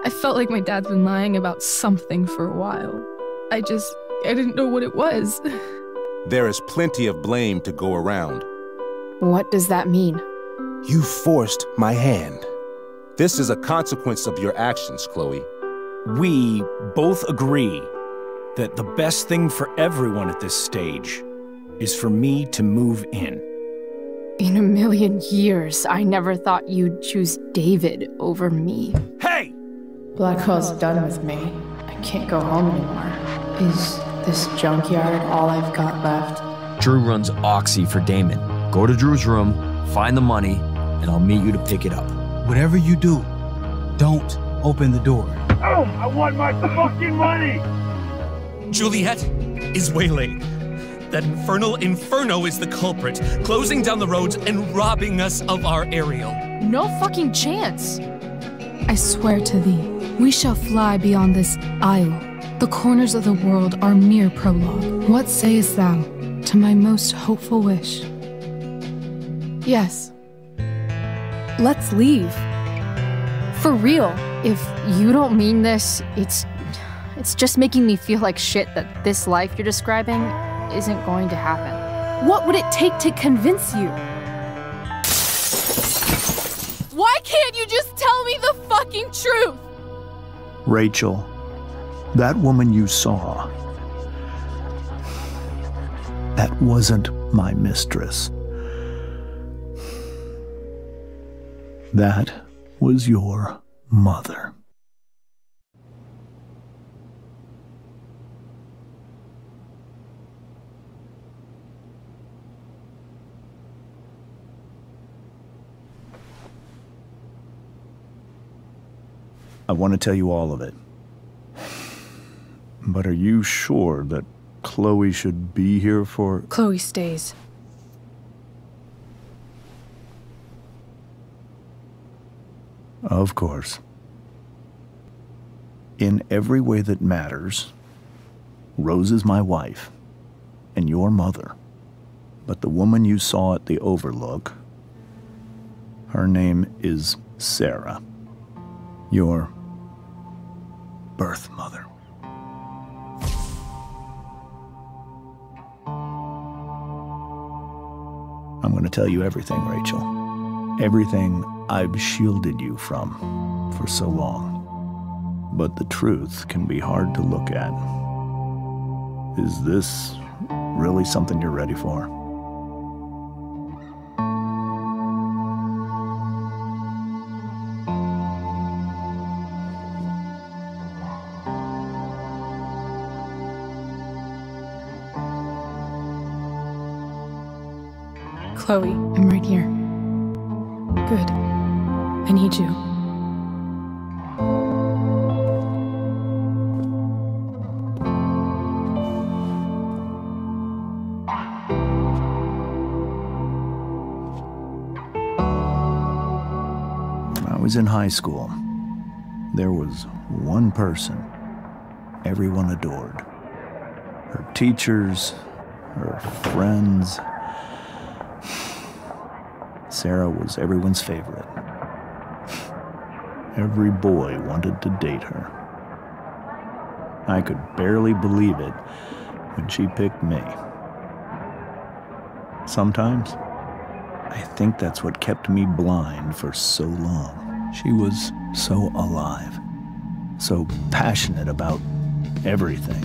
I felt like my dad's been lying about something for a while. I didn't know what it was. There is plenty of blame to go around. What does that mean? You forced my hand. This is a consequence of your actions, Chloe. We both agree that the best thing for everyone at this stage is for me to move in. In a million years, I never thought you'd choose David over me. Hey! Blackwell's done with me. I can't go home anymore. Is this junkyard all I've got left? Drew runs Oxy for Damon. Go to Drew's room, find the money, and I'll meet you to pick it up. Whatever you do, don't open the door. Oh, I want my fucking money! Juliet is waylaid. That infernal Inferno is the culprit, closing down the roads and robbing us of our aerial. No fucking chance. I swear to thee, we shall fly beyond this isle. The corners of the world are mere prologue. What sayest thou to my most hopeful wish? Yes. Let's leave. For real. If you don't mean this, it's just making me feel like shit that this life you're describing isn't going to happen. What would it take to convince you? Why can't you just tell me the fucking truth? Rachel, that woman you saw, that wasn't my mistress. That was your mother. I want to tell you all of it. But are you sure that Chloe should be here for... Chloe stays. Of course. In every way that matters, Rose is my wife and your mother. But the woman you saw at the Overlook, her name is Sarah, your birth mother. I'm going to tell you everything, Rachel. Everything I've shielded you from for so long. But the truth can be hard to look at. Is this really something you're ready for? Chloe, I'm right here. Good. I need you. When I was in high school, there was one person everyone adored. Her teachers, her friends. Sarah was everyone's favorite. Every boy wanted to date her. I could barely believe it when she picked me. Sometimes, I think that's what kept me blind for so long. She was so alive, so passionate about everything.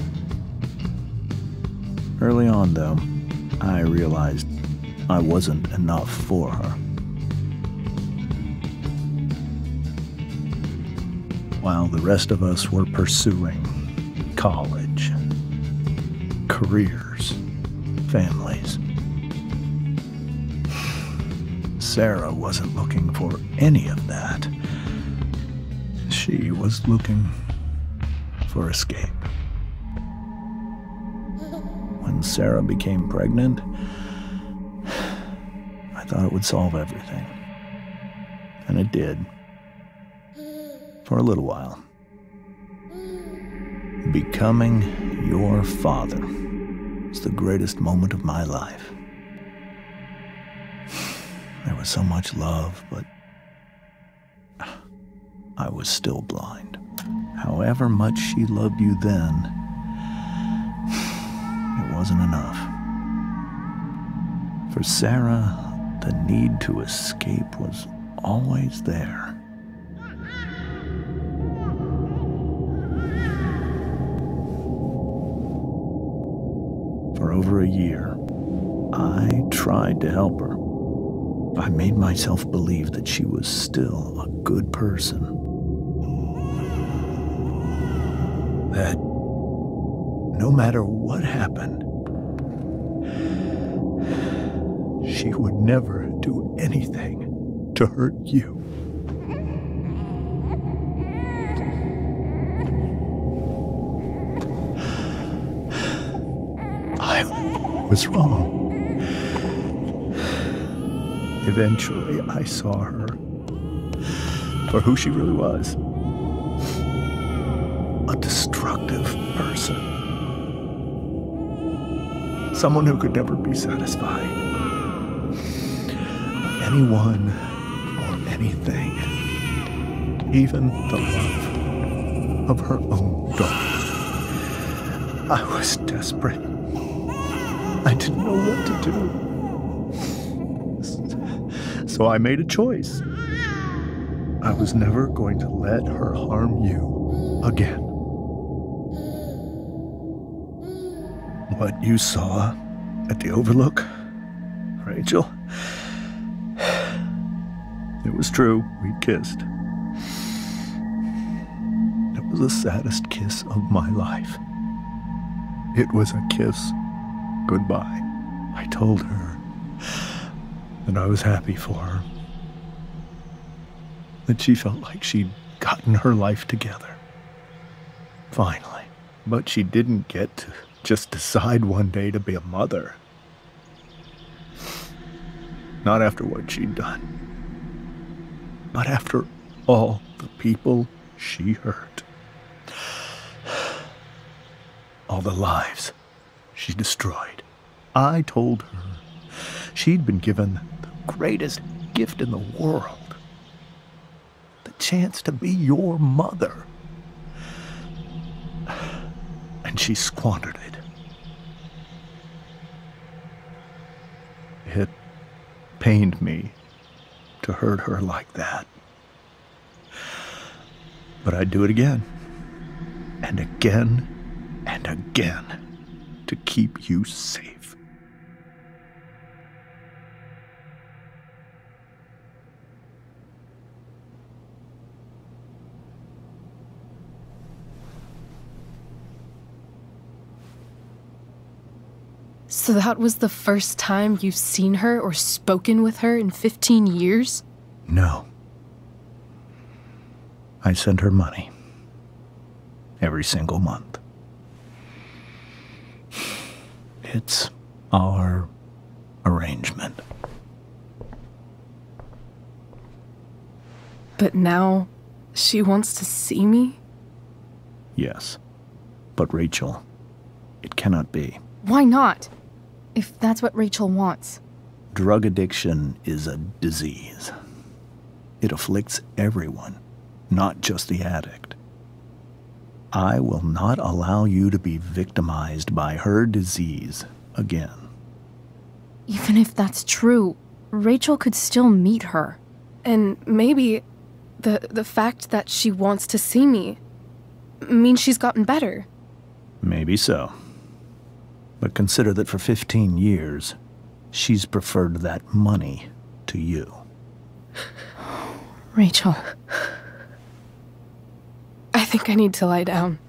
Early on, though, I realized I wasn't enough for her. While the rest of us were pursuing college, careers, families, Sarah wasn't looking for any of that. She was looking for escape. When Sarah became pregnant, I thought it would solve everything. And it did. For a little while. Becoming your father was the greatest moment of my life. There was so much love, but I was still blind. However much she loved you then, it wasn't enough. For Sarah, the need to escape was always there. For over a year, I tried to help her. I made myself believe that she was still a good person. That no matter what happened, she would never do anything to hurt you. I was wrong. Eventually, I saw her for who she really was. A destructive person. Someone who could never be satisfied. Anyone or anything. Even the love of her own daughter. I was desperate. I didn't know what to do. So I made a choice. I was never going to let her harm you again. What you saw at the Overlook, Rachel, it was true. We kissed. It was the saddest kiss of my life. It was a kiss goodbye. I told her that I was happy for her. That she felt like she'd gotten her life together. Finally. But she didn't get to just decide one day to be a mother. Not after what she'd done. Not after all the people she hurt. All the lives she destroyed. I told her she'd been given the greatest gift in the world. The chance to be your mother. And she squandered it. It pained me to hurt her like that. But I'd do it again. And again and again to keep you safe. So that was the first time you've seen her or spoken with her in 15 years? No. I sent her money. Every single month. It's our arrangement. But now, she wants to see me? Yes. But Rachel, it cannot be. Why not? If that's what Rachel wants. Drug addiction is a disease. It afflicts everyone, not just the addict. I will not allow you to be victimized by her disease again. Even if that's true, Rachel could still meet her. And maybe the fact that she wants to see me means she's gotten better. Maybe so. But consider that for 15 years, she's preferred that money to you. Rachel. I think I need to lie down.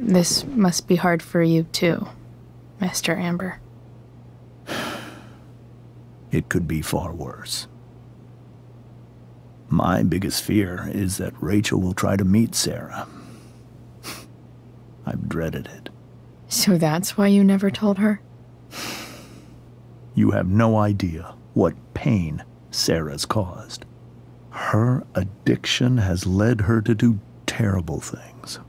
This must be hard for you too, Mr. Amber. It could be far worse. My biggest fear is that Rachel will try to meet Sarah. I've dreaded it. So that's why you never told her? You have no idea what pain Sarah's caused. Her addiction has led her to do terrible things.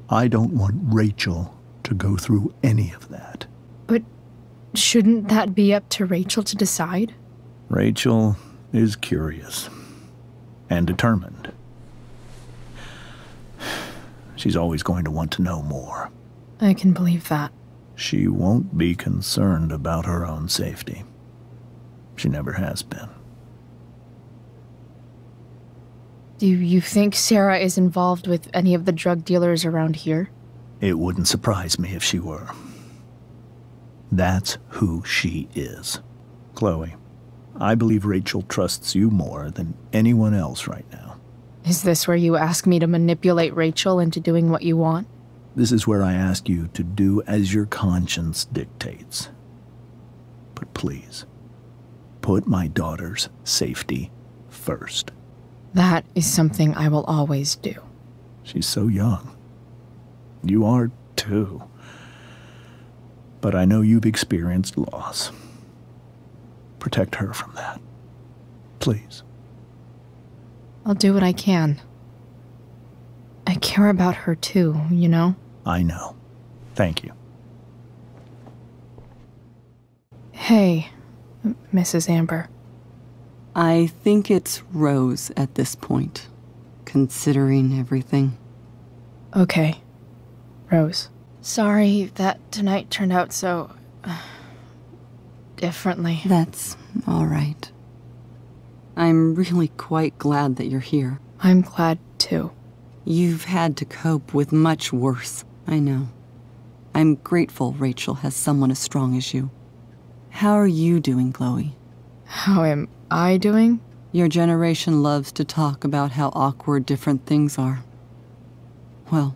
I don't want Rachel to go through any of that. But shouldn't that be up to Rachel to decide? Rachel is curious and determined. She's always going to want to know more. I can believe that. She won't be concerned about her own safety. She never has been. Do you think Sarah is involved with any of the drug dealers around here? It wouldn't surprise me if she were. That's who she is. Chloe, I believe Rachel trusts you more than anyone else right now. Is this where you ask me to manipulate Rachel into doing what you want? This is where I ask you to do as your conscience dictates. But please, put my daughter's safety first. That is something I will always do. She's so young. You are too. But I know you've experienced loss. Protect her from that. Please. I'll do what I can. I care about her too, you know? I know. Thank you. Hey, Mrs. Amber. I think it's Rose at this point, considering everything. Okay, Rose. Sorry that tonight turned out so... differently. That's all right. I'm really quite glad that you're here. I'm glad too. You've had to cope with much worse, I know. I'm grateful Rachel has someone as strong as you. How are you doing, Chloe? How am I doing? Your generation loves to talk about how awkward different things are. Well,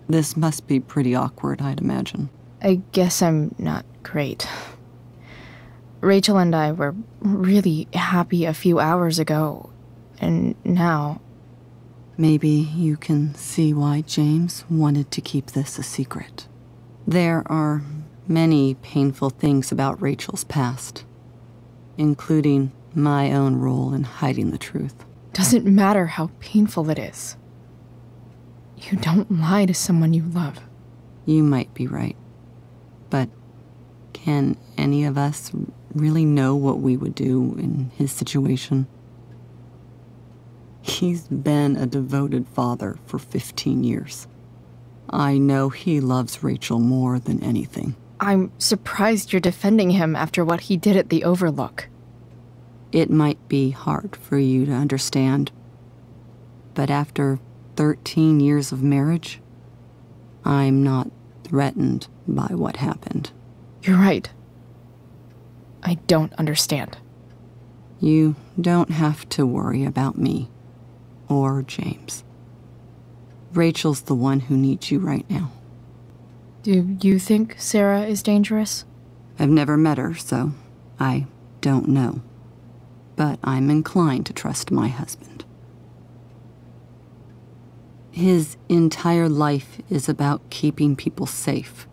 this must be pretty awkward, I'd imagine. I guess I'm not great. Rachel and I were really happy a few hours ago, and now... Maybe you can see why James wanted to keep this a secret. There are many painful things about Rachel's past, including my own role in hiding the truth. Doesn't matter how painful it is. You don't lie to someone you love. You might be right, but can any of us really know what we would do in his situation? He's been a devoted father for 15 years. I know he loves Rachel more than anything. I'm surprised you're defending him after what he did at the Overlook. It might be hard for you to understand, but after 13 years of marriage, I'm not threatened by what happened. You're right. I don't understand. You don't have to worry about me or James. Rachel's the one who needs you right now. Do you think Sarah is dangerous? I've never met her, so I don't know. But I'm inclined to trust my husband. His entire life is about keeping people safe.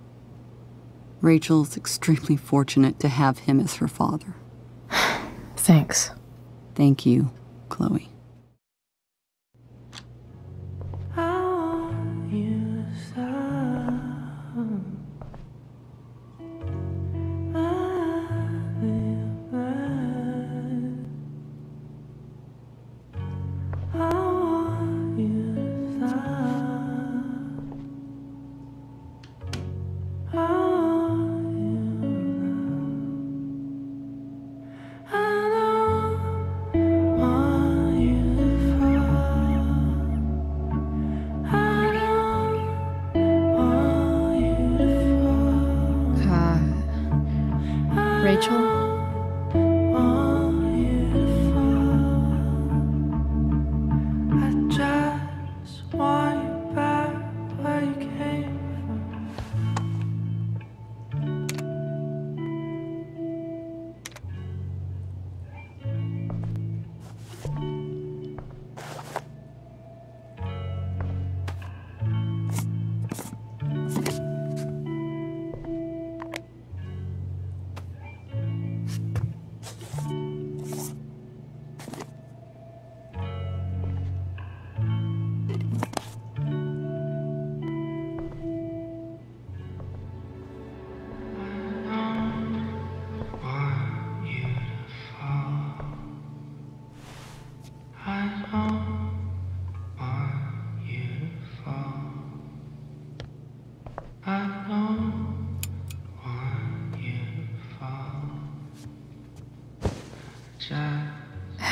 Rachel's extremely fortunate to have him as her father. Thanks. Thank you, Chloe. Rachel?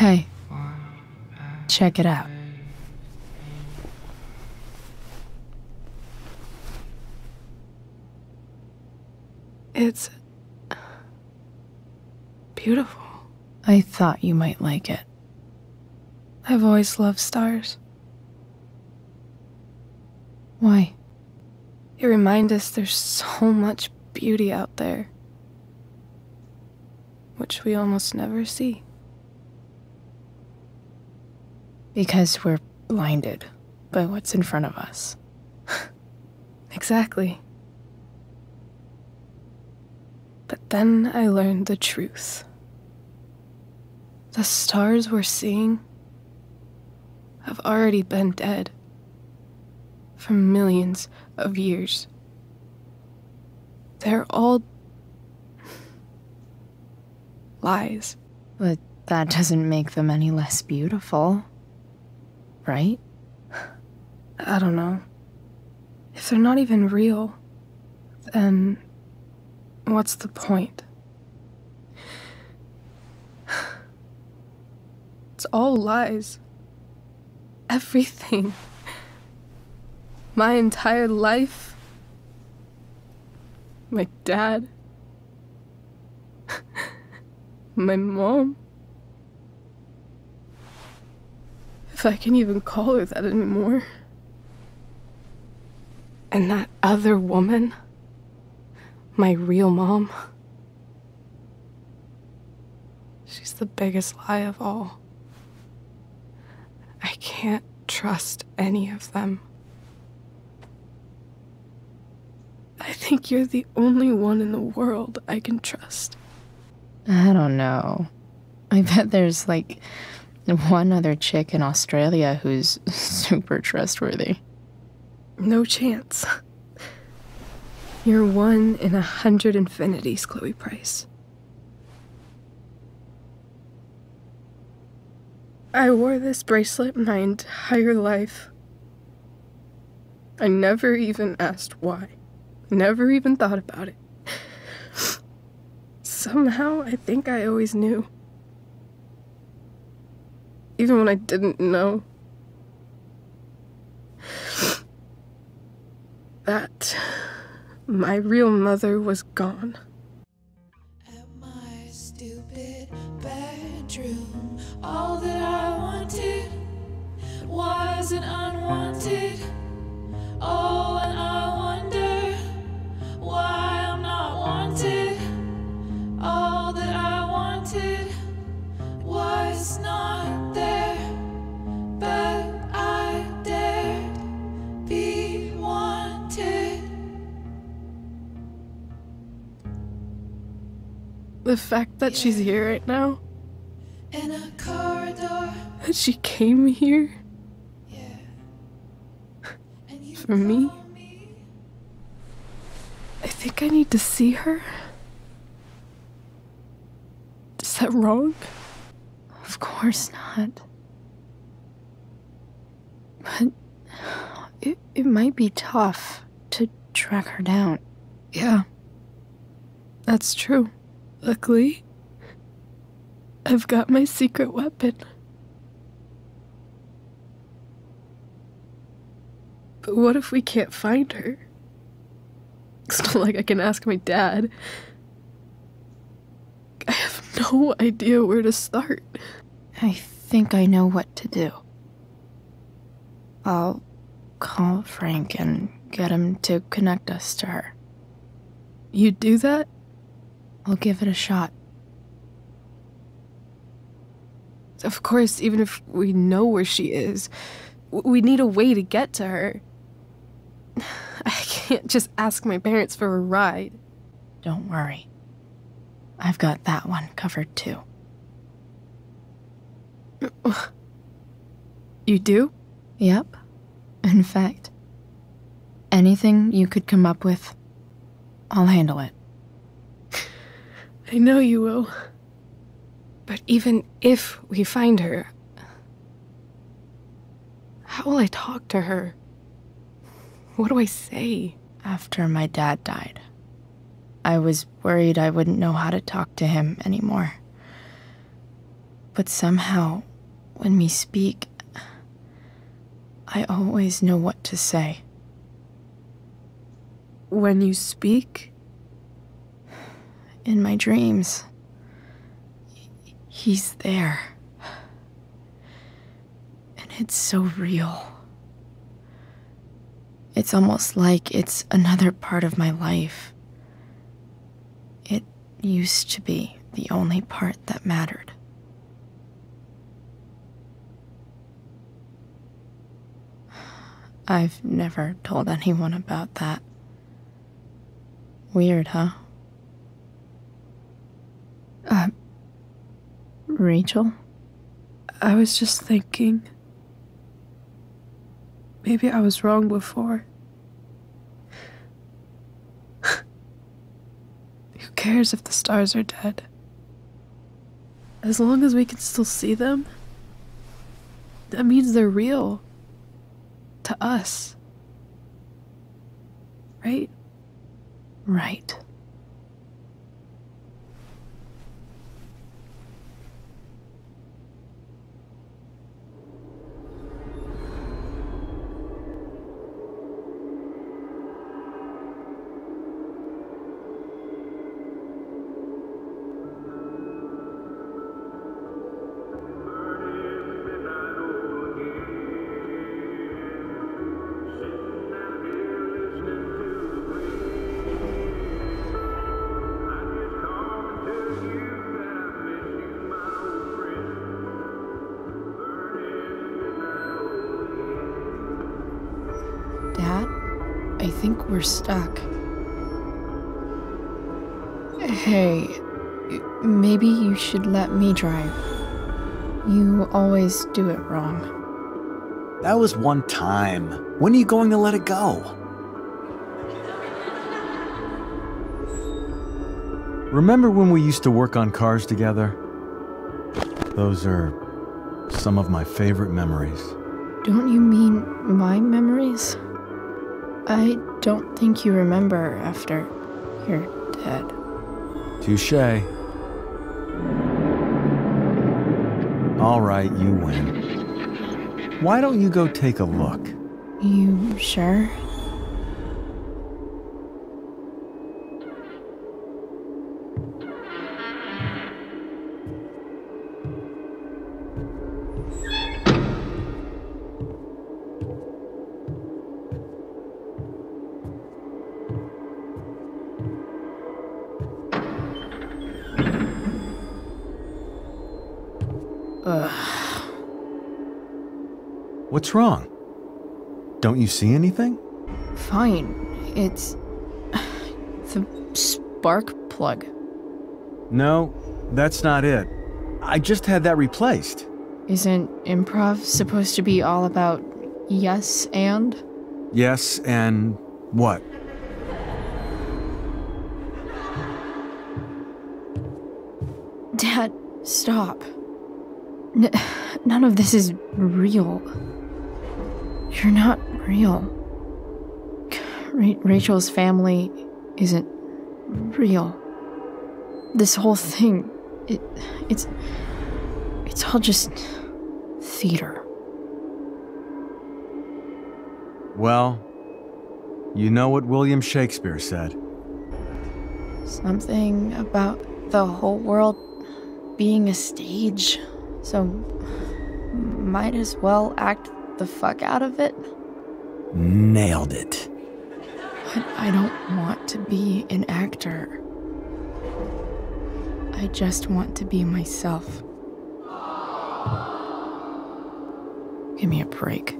Hey, check it out. It's beautiful. I thought you might like it. I've always loved stars. Why? They remind us there's so much beauty out there, which we almost never see. Because we're blinded by what's in front of us. Exactly. But then I learned the truth. The stars we're seeing have already been dead for millions of years. They're all lies. But that doesn't make them any less beautiful, right? I don't know. If they're not even real, then what's the point? It's all lies. Everything. My entire life. My dad. My mom. If I can even call her that anymore. And that other woman. My real mom. She's the biggest lie of all. I can't trust any of them. I think you're the only one in the world I can trust. I don't know. I bet there's like one other chick in Australia who's super trustworthy. No chance. You're 1 in 100 infinities, Chloe Price. I wore this bracelet my entire life. I never even asked why. Never even thought about it. Somehow, I think I always knew. Even when I didn't know. That my real mother was gone. At my stupid bedroom, all that I wanted wasn't unwanted. Oh, and I wonder why I'm not wanted. All that I wanted was not there, but I dared be wanted. The fact that she's here right now, In a corridor, that she came here for me, I think I need to see her. Is that wrong? Of course not. But it might be tough to track her down. Yeah, that's true. Luckily, I've got my secret weapon. But what if we can't find her? It's not like I can ask my dad. I have no idea where to start. I think I know what to do. I'll call Frank and get him to connect us to her. You do that? I'll give it a shot. Of course, even if we know where she is, we need a way to get to her. I can't just ask my parents for a ride. Don't worry. I've got that one covered too. You do? Yep. In fact, anything you could come up with, I'll handle it. I know you will. But even if we find her, how will I talk to her? What do I say? After my dad died, I was worried I wouldn't know how to talk to him anymore. But somehow, when we speak, I always know what to say. When you speak? In my dreams, he's there. And it's so real. It's almost like it's another part of my life. It used to be the only part that mattered. I've never told anyone about that. Weird, huh? Rachel? I was just thinking. Maybe I was wrong before. Who cares if the stars are dead? As long as we can still see them, that means they're real. To us. Right? Right. Dad, I think we're stuck. Hey, maybe you should let me drive. You always do it wrong. That was one time. When are you going to let it go? Remember when we used to work on cars together? Those are some of my favorite memories. Don't you mean my memories? I don't think you remember after you're dead. Touché. All right, you win. Why don't you go take a look? You sure? What's wrong? Don't you see anything? Fine. It's the spark plug. No, that's not it. I just had that replaced. Isn't improv supposed to be all about yes and? Yes, and what? Dad, stop. None of this is real. You're not real. Rachel's family isn't real. This whole thing, it's all just theater. Well, you know what William Shakespeare said. Something about the whole world being a stage, so might as well act the fuck out of it. Nailed it. But I don't want to be an actor. I just want to be myself. Give me a break.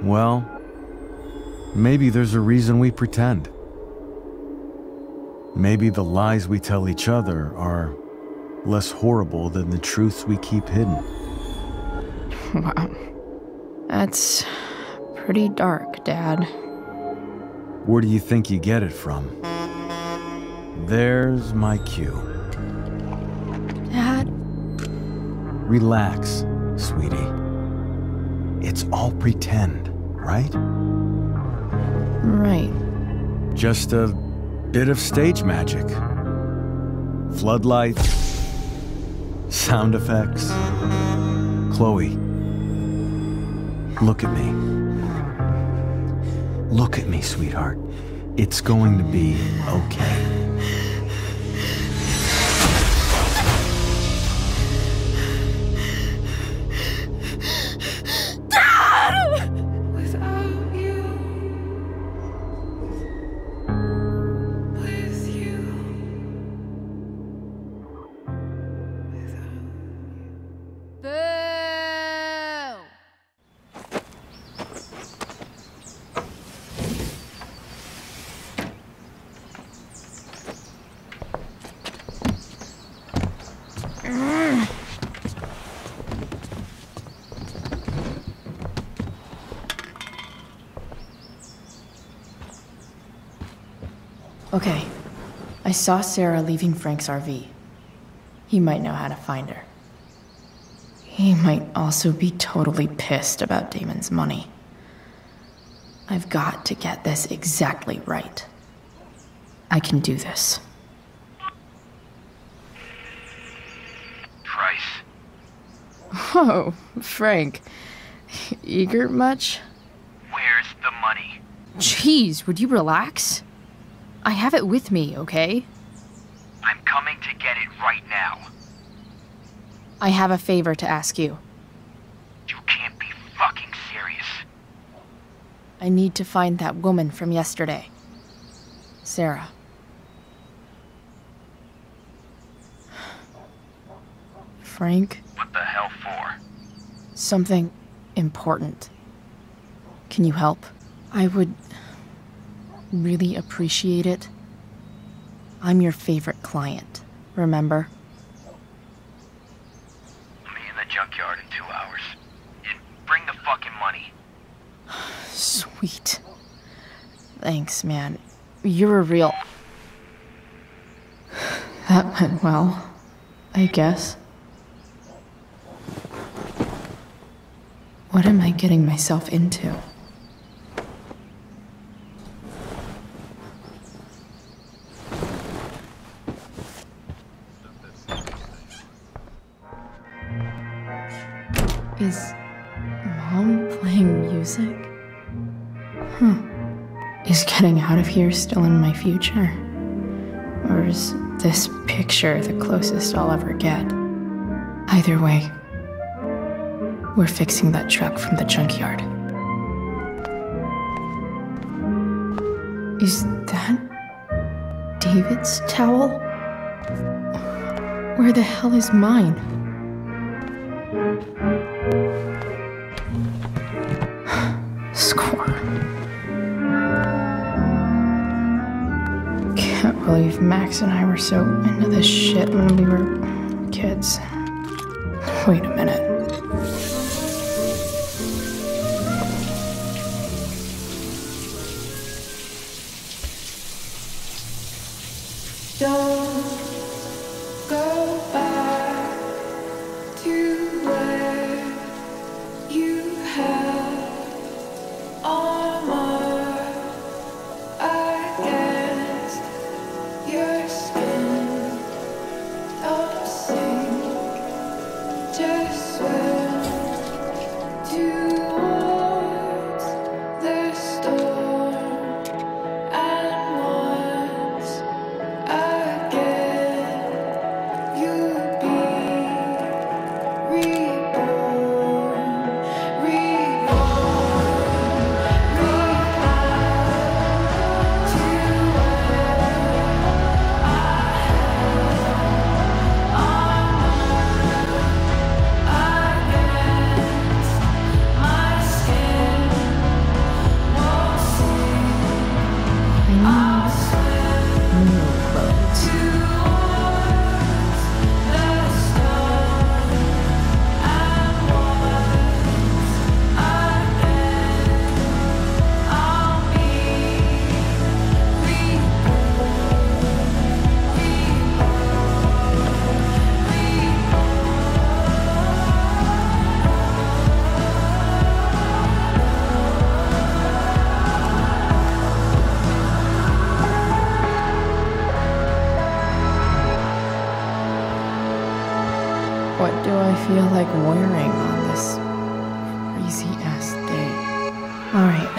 Well, maybe there's a reason we pretend. Maybe the lies we tell each other are less horrible than the truths we keep hidden. Wow. That's pretty dark, Dad. Where do you think you get it from? There's my cue. Dad? Relax, sweetie. It's all pretend, right? Right. Just a bit of stage magic. Floodlights, Sound effects. Chloe, look at me. Look at me, sweetheart. It's going to be okay. Without you, with you, Boo! Okay, I saw Sarah leaving Frank's RV. He might know how to find her. He might also be totally pissed about Damon's money. I've got to get this exactly right. I can do this. Price. Oh, Frank. Eager much? Where's the money? Jeez, would you relax? I have it with me, okay? I'm coming to get it right now. I have a favor to ask you. You can't be fucking serious. I need to find that woman from yesterday. Sarah. Frank? What the hell for? Something important. Can you help? I would really appreciate it. I'm your favorite client, remember? I'll meet in the junkyard in 2 hours. And bring the fucking money. Sweet. Thanks, man. You're a real... That went well, I guess. What am I getting myself into? Is Mom playing music? Is getting out of here still in my future? Or is this picture the closest I'll ever get? Either way, we're fixing that truck from the junkyard. Is that David's towel? Where the hell is mine? Score. Can't believe Max and I were so into this shit when we were kids. Wait a minute. don't go back to where you had armor against your skin. Don't sink, just swim towards the storm. And once again What do I feel like wearing on this crazy-ass day? Alright,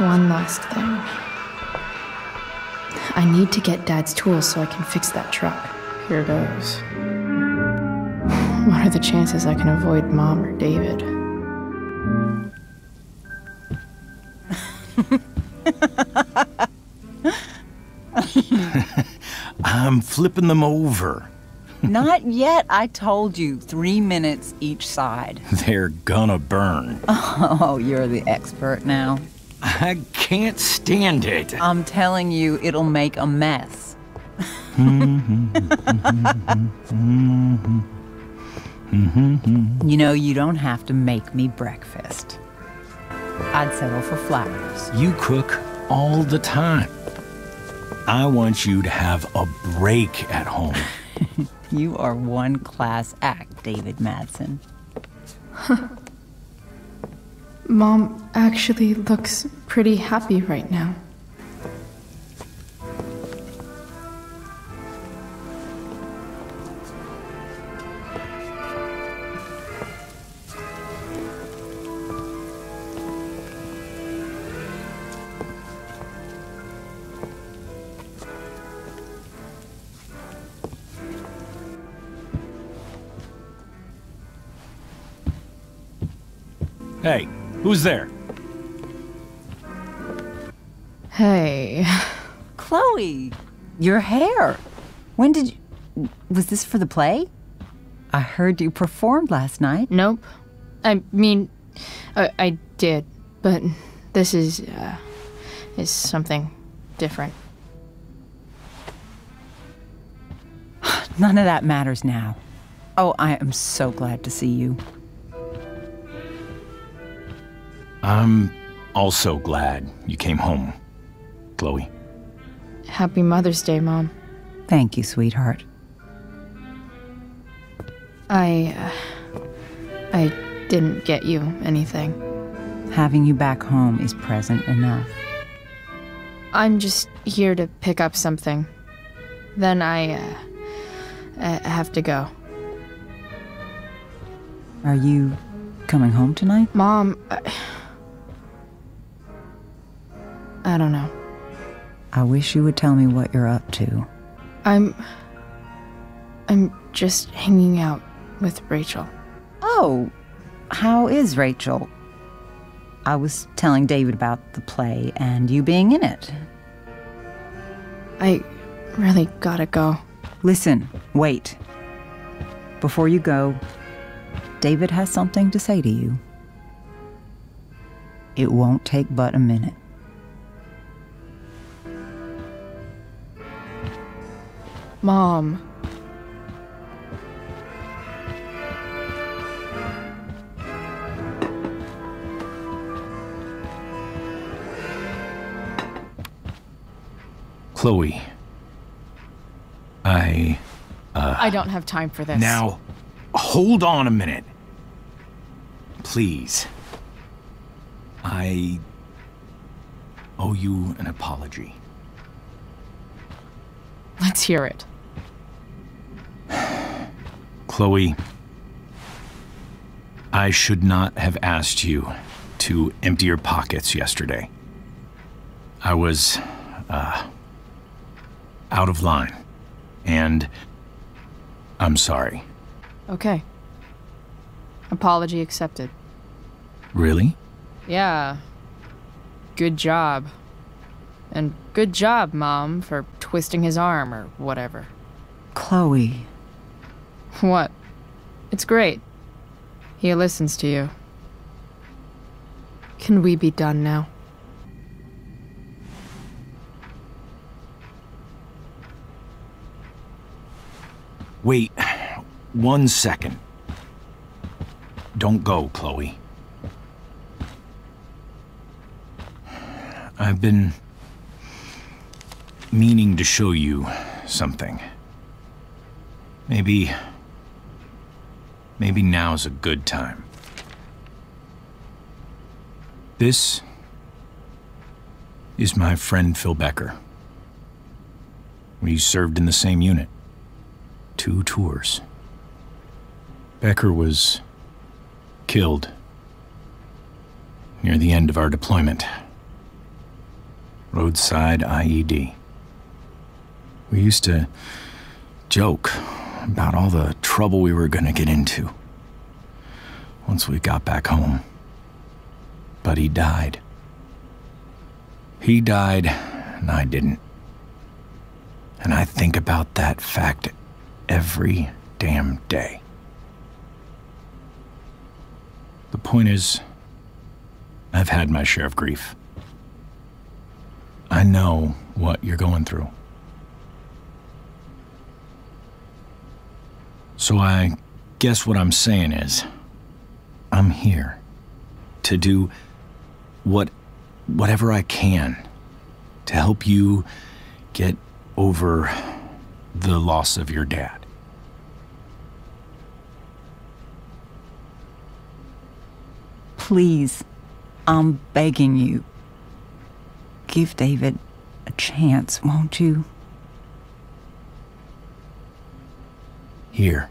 one last thing. I need to get Dad's tools so I can fix that truck. Here goes. What are the chances I can avoid Mom or David? I'm flipping them over. Not yet. I told you, 3 minutes each side. They're gonna burn. Oh, you're the expert now. I can't stand it. I'm telling you, it'll make a mess. You know, you don't have to make me breakfast. I'd settle for flowers. You cook all the time. I want you to have a break at home. You are one class act, David Madsen. Mom actually looks pretty happy right now. Hey, who's there? Hey. Chloe, your hair. When did you... Was this for the play? I heard you performed last night. Nope. I mean, I did, but this is something different. None of that matters now. Oh, I am so glad to see you. I'm also glad you came home, Chloe. Happy Mother's Day, Mom. Thank you, sweetheart. I didn't get you anything. Having you back home is present enough. I'm just here to pick up something. Then I have to go. Are you coming home tonight? Mom, I don't know. I wish you would tell me what you're up to. I'm just hanging out with Rachel. Oh, how is Rachel? I was telling David about the play and you being in it. I really gotta go. Listen, wait. Before you go, David has something to say to you. It won't take but a minute. Mom. Chloe. I don't have time for this. Now, hold on a minute. Please. I owe you an apology. Let's hear it. Chloe, I should not have asked you to empty your pockets yesterday. I was, out of line, and I'm sorry. Okay. Apology accepted. Really? Yeah. Good job. And good job, Mom, for twisting his arm or whatever. Chloe. What? It's great. He listens to you. Can we be done now? Wait 1 second. Don't go, Chloe. I've been meaning to show you something. Maybe now's a good time. This is my friend Phil Becker. We served in the same unit. 2 tours. Becker was killed near the end of our deployment. Roadside IED. We used to joke about all the trouble we were gonna get into once we got back home. But he died. He died, and I didn't. And I think about that fact every damn day. The point is, I've had my share of grief. I know what you're going through. So I guess what I'm saying is, I'm here to do whatever I can to help you get over the loss of your dad. Please, I'm begging you. Give David a chance, won't you? Here.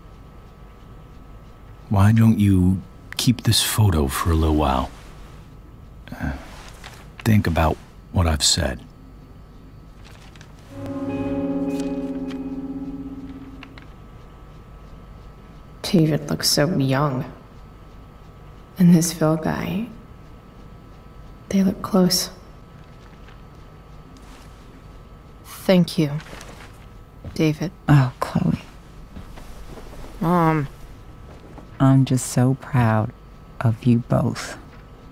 Why don't you keep this photo for a little while? Think about what I've said. David looks so young. And this Phil guy, they look close. Thank you, David. Oh, Chloe. Mom. I'm just so proud of you both.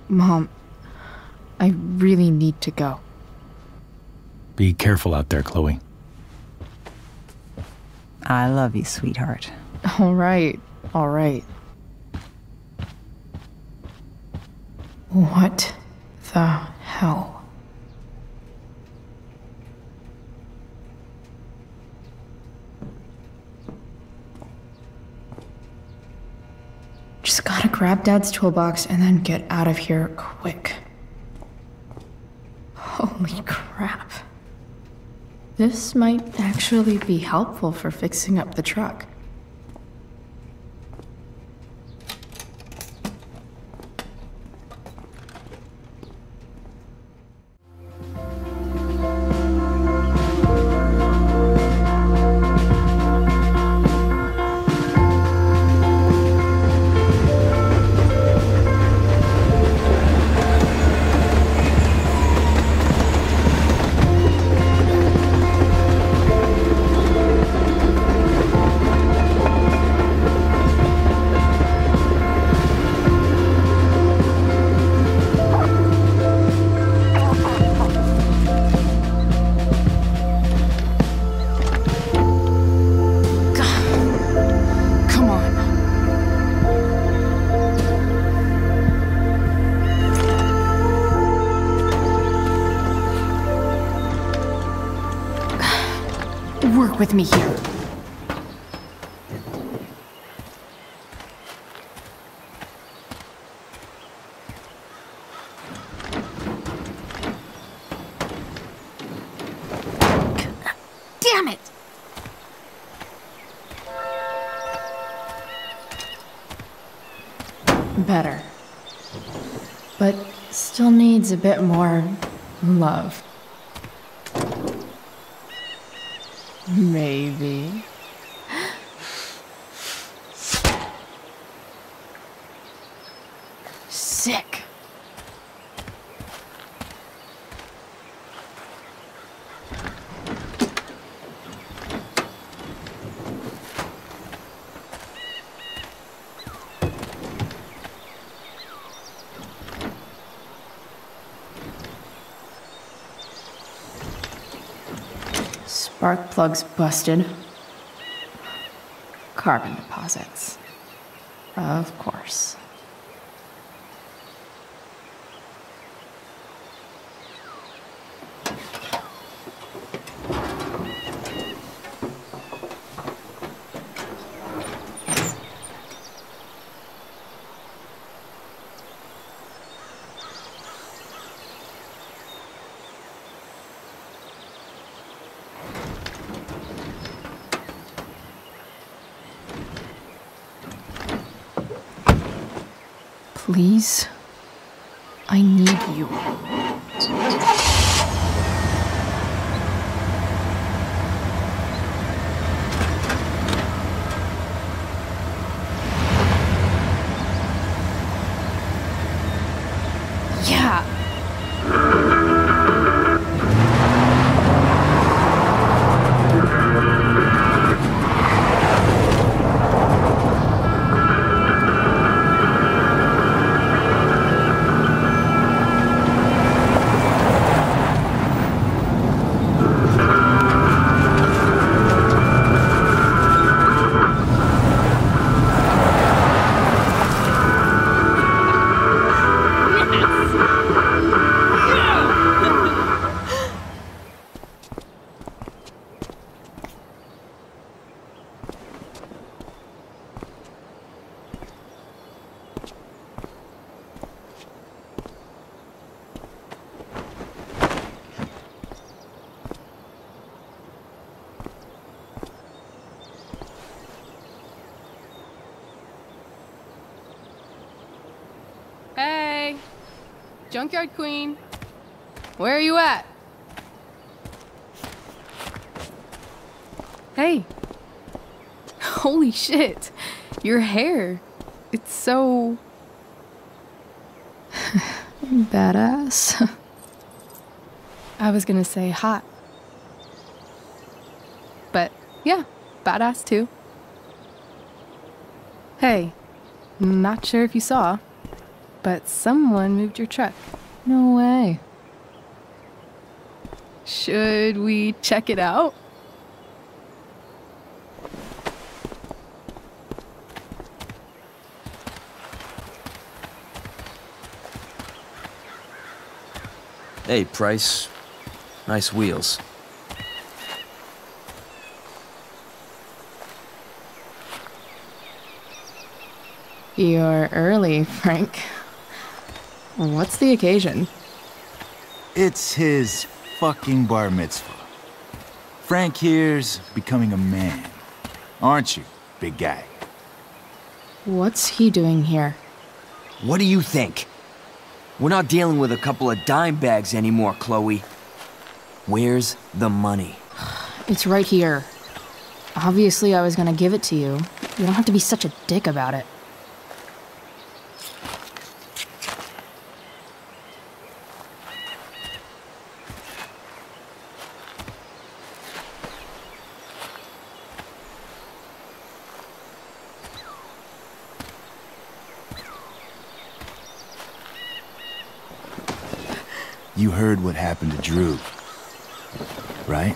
Mom, I really need to go. Be careful out there, Chloe. I love you, sweetheart. All right, all right. What the hell? Just gotta grab Dad's toolbox and then get out of here quick. Holy crap. This might actually be helpful for fixing up the truck. Work with me here. Damn it! Better. But still needs a bit more love. Maybe. Sick. Spark plugs busted. Carbon deposits. Of course. Please? I need you. Yeah. Hey, Junkyard Queen, where are you at? Hey, holy shit, your hair, it's so badass. I was gonna say hot, but yeah, badass too. Hey, not sure if you saw, but someone moved your truck. No way. Should we check it out? Hey, Price. Nice wheels. You're early, Frank. What's the occasion? It's his fucking bar mitzvah. Frank here's becoming a man. Aren't you, big guy? What's he doing here? What do you think? We're not dealing with a couple of dime bags anymore, Chloe. Where's the money? It's right here. Obviously, I was gonna give it to you. You don't have to be such a dick about it. You heard what happened to Drew, right?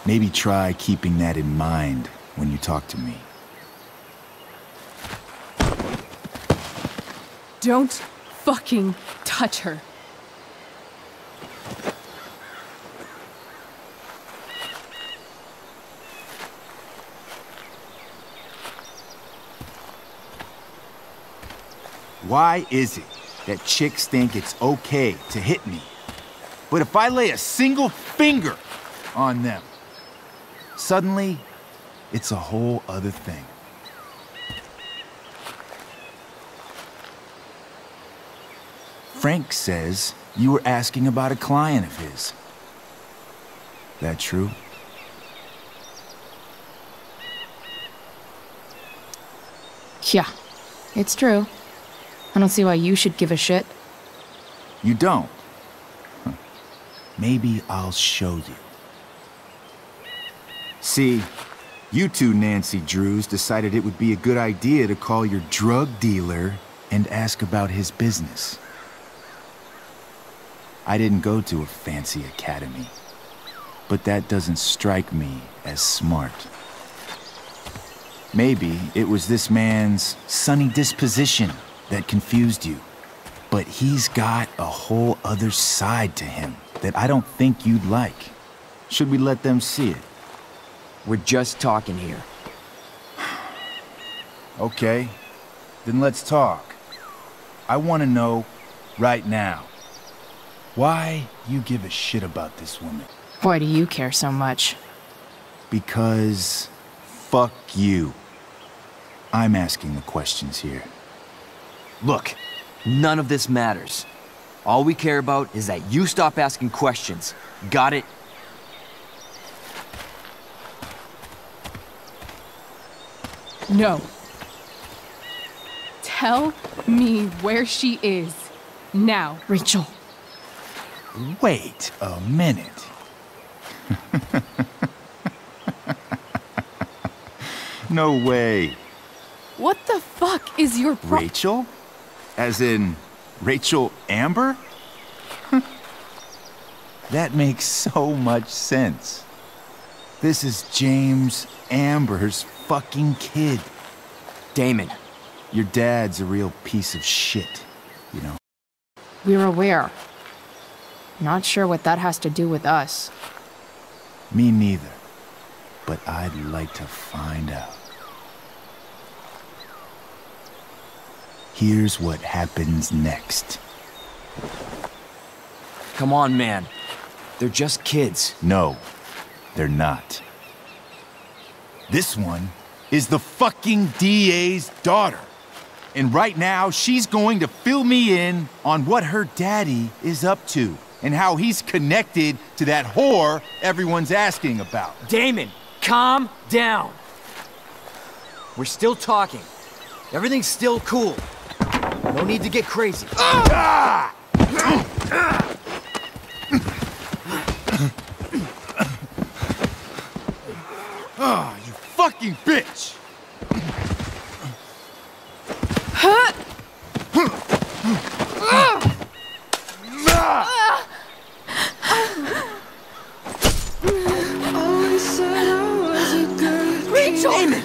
Maybe try keeping that in mind when you talk to me. Don't fucking touch her. Why is it that chicks think it's okay to hit me? But if I lay a single finger on them, suddenly it's a whole other thing. Frank says you were asking about a client of his. That true? Yeah, it's true. I don't see why you should give a shit. You don't? Huh. Maybe I'll show you. See, you two Nancy Drews decided it would be a good idea to call your drug dealer and ask about his business. I didn't go to a fancy academy, but that doesn't strike me as smart. Maybe it was this man's sunny disposition that confused you. But he's got a whole other side to him that I don't think you'd like. Should we let them see it? We're just talking here. Okay, then let's talk. I want to know right now why you give a shit about this woman. Why do you care so much? Because fuck you. I'm asking the questions here. Look, none of this matters. All we care about is that you stop asking questions. Got it? No. Tell me where she is. Now. Rachel. Wait a minute. No way. What the fuck is your Rachel? As in, Rachel Amber? That makes so much sense. This is James Amber's fucking kid. Damon. Your dad's a real piece of shit, you know? We're aware. Not sure what that has to do with us. Me neither. But I'd like to find out. Here's what happens next. Come on, man. They're just kids. No, they're not. This one is the fucking DA's daughter. And right now, she's going to fill me in on what her daddy is up to and how he's connected to that whore everyone's asking about. Damon, calm down. We're still talking. Everything's still cool. No need to get crazy. Oh, you fucking bitch! Rachel! Damon!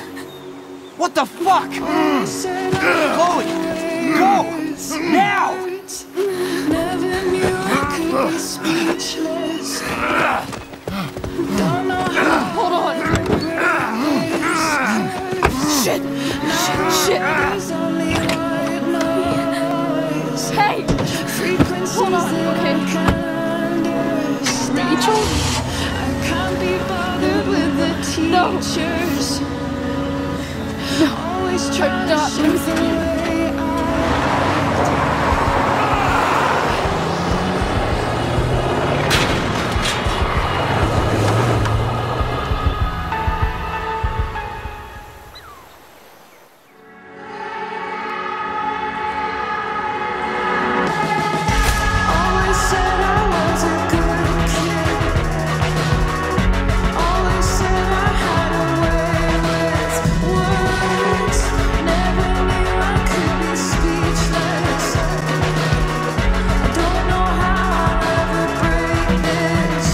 What the fuck? Chloe! Go! Now! Never knew I could be speechless. Don't know how. Hold on. Shit! Shit! Hey! Hold on, okay? Rachel? I can't be bothered with the teachers. No. Always trying to not show losing the you. way I always said I was a good kid. Always said I had a way with words. Never knew I could be speechless. I don't know how I'll ever break this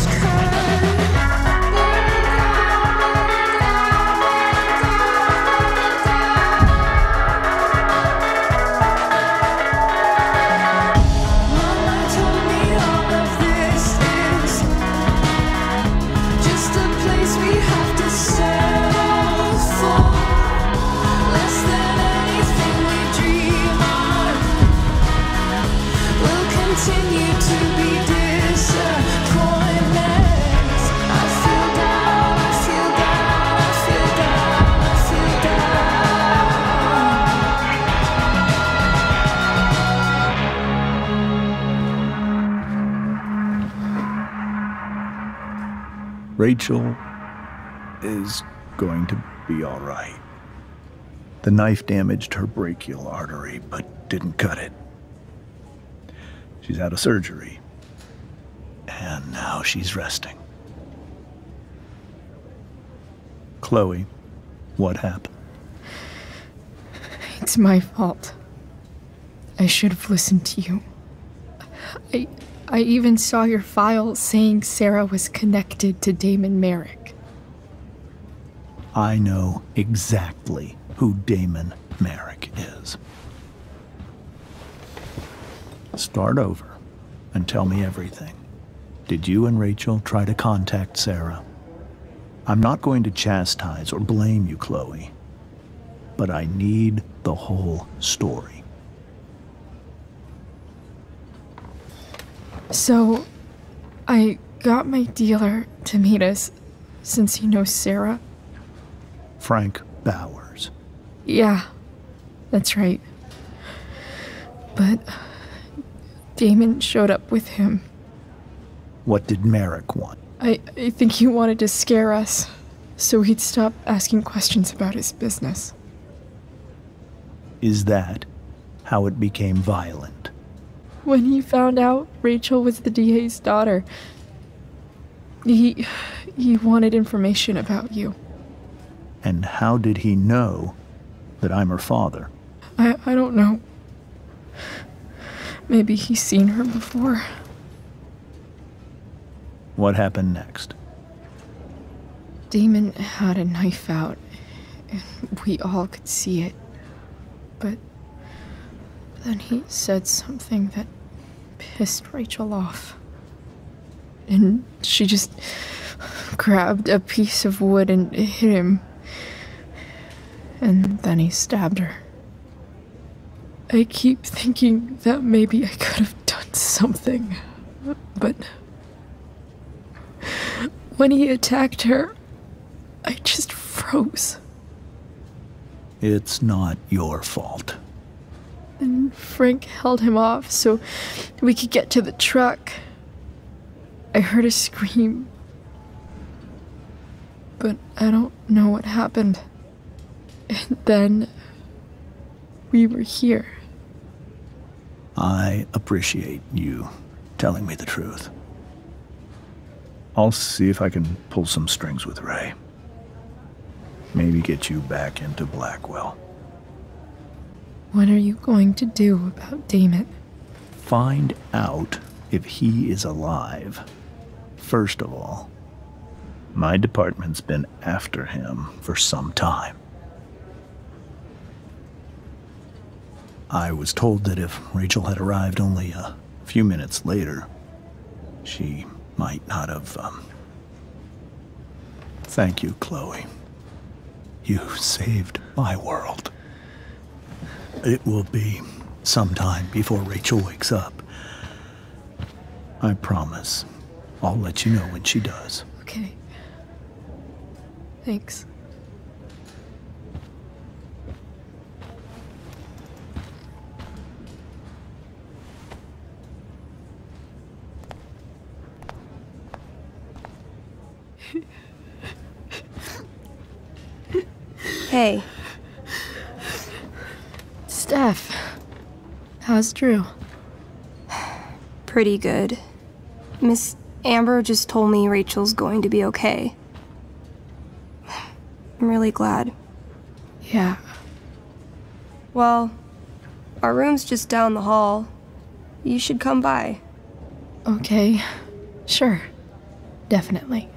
Mama told me all of this is just a place we have to settle for. Less than anything we dream of. We'll continue to be disappointments. I feel down, I feel down, I feel down, I feel Rachel is going to be all right. The knife damaged her brachial artery, but didn't cut it. She's had a surgery, and now she's resting. Chloe, what happened? It's my fault. I should have listened to you. I even saw your file saying Sarah was connected to Damon Merrick. I know exactly who Damon Merrick is. Start over and tell me everything. Did you and Rachel try to contact Sarah? I'm not going to chastise or blame you, Chloe, but I need the whole story. So, I got my dealer to meet us, since he knows Sarah. Frank Bowers. Yeah, that's right. But Damon showed up with him. What did Merrick want? I think he wanted to scare us, so he'd stop asking questions about his business. Is that how it became violent? When he found out Rachel was the DA's daughter, he wanted information about you. And how did he know that I'm her father? I don't know. Maybe he's seen her before. What happened next? Damon had a knife out, and we all could see it. But then he said something that pissed Rachel off. And she just grabbed a piece of wood and hit him. And then he stabbed her. I keep thinking that maybe I could have done something, but when he attacked her, I just froze. It's not your fault. And Frank held him off so we could get to the truck. I heard a scream, but I don't know what happened. And then we were here. I appreciate you telling me the truth. I'll see if I can pull some strings with Ray. Maybe get you back into Blackwell. What are you going to do about Damon? Find out if he is alive. First of all, my department's been after him for some time. I was told that if Rachel had arrived only a few minutes later, she might not have, Thank you, Chloe. You saved my world. It will be some time before Rachel wakes up. I promise. I'll let you know when she does. Okay. Thanks. Hey. Steph. How's Drew? Pretty good. Miss Amber just told me Rachel's going to be okay. I'm really glad. Yeah. Well, our room's just down the hall. You should come by. Okay. Sure. Definitely.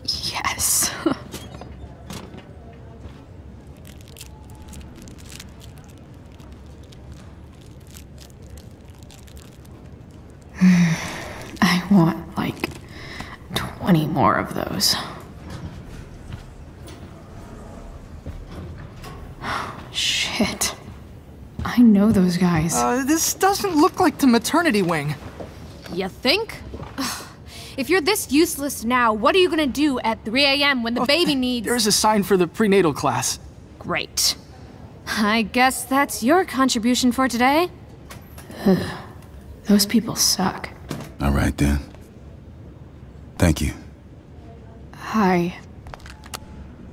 Yes. I want, like, 20 more of those. Shit. I know those guys. This doesn't look like the maternity wing. You think? If you're this useless now, what are you gonna do at 3 a.m. when the baby needs— There's a sign for the prenatal class. Great. I guess that's your contribution for today. Those people suck. All right, then. Thank you. Hi,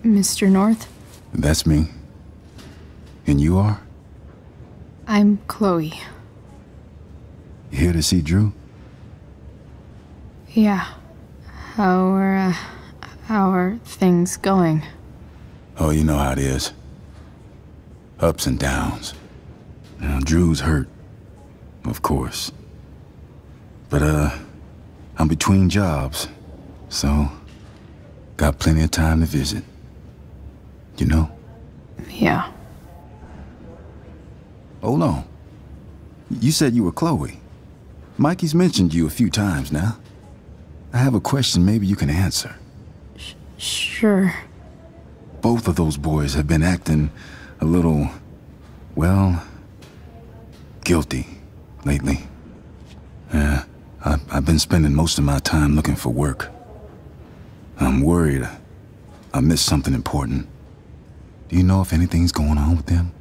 Mr. North. That's me. And you are? I'm Chloe. You here to see Drew? Yeah. How are things going? Oh, you know how it is. Ups and downs. Now, Drew's hurt. Of course. But, I'm between jobs. So, got plenty of time to visit. You know? Yeah. Hold on. You said you were Chloe. Mikey's mentioned you a few times now. I have a question maybe you can answer. Sure. Both of those boys have been acting a little, well, guilty lately. Yeah, I've been spending most of my time looking for work. I'm worried I missed something important. Do you know if anything's going on with them?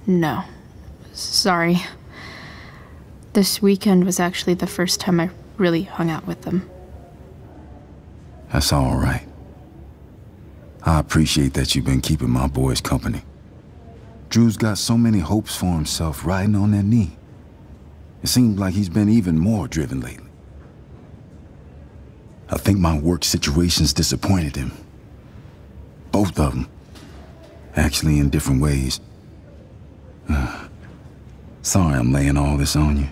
No. Sorry. This weekend was actually the first time I really hung out with them. That's all right. I appreciate that you've been keeping my boys company. Drew's got so many hopes for himself riding on that knee. It seems like he's been even more driven lately. I think my work situation's disappointed him. Both of them. Actually, in different ways. Sorry I'm laying all this on you.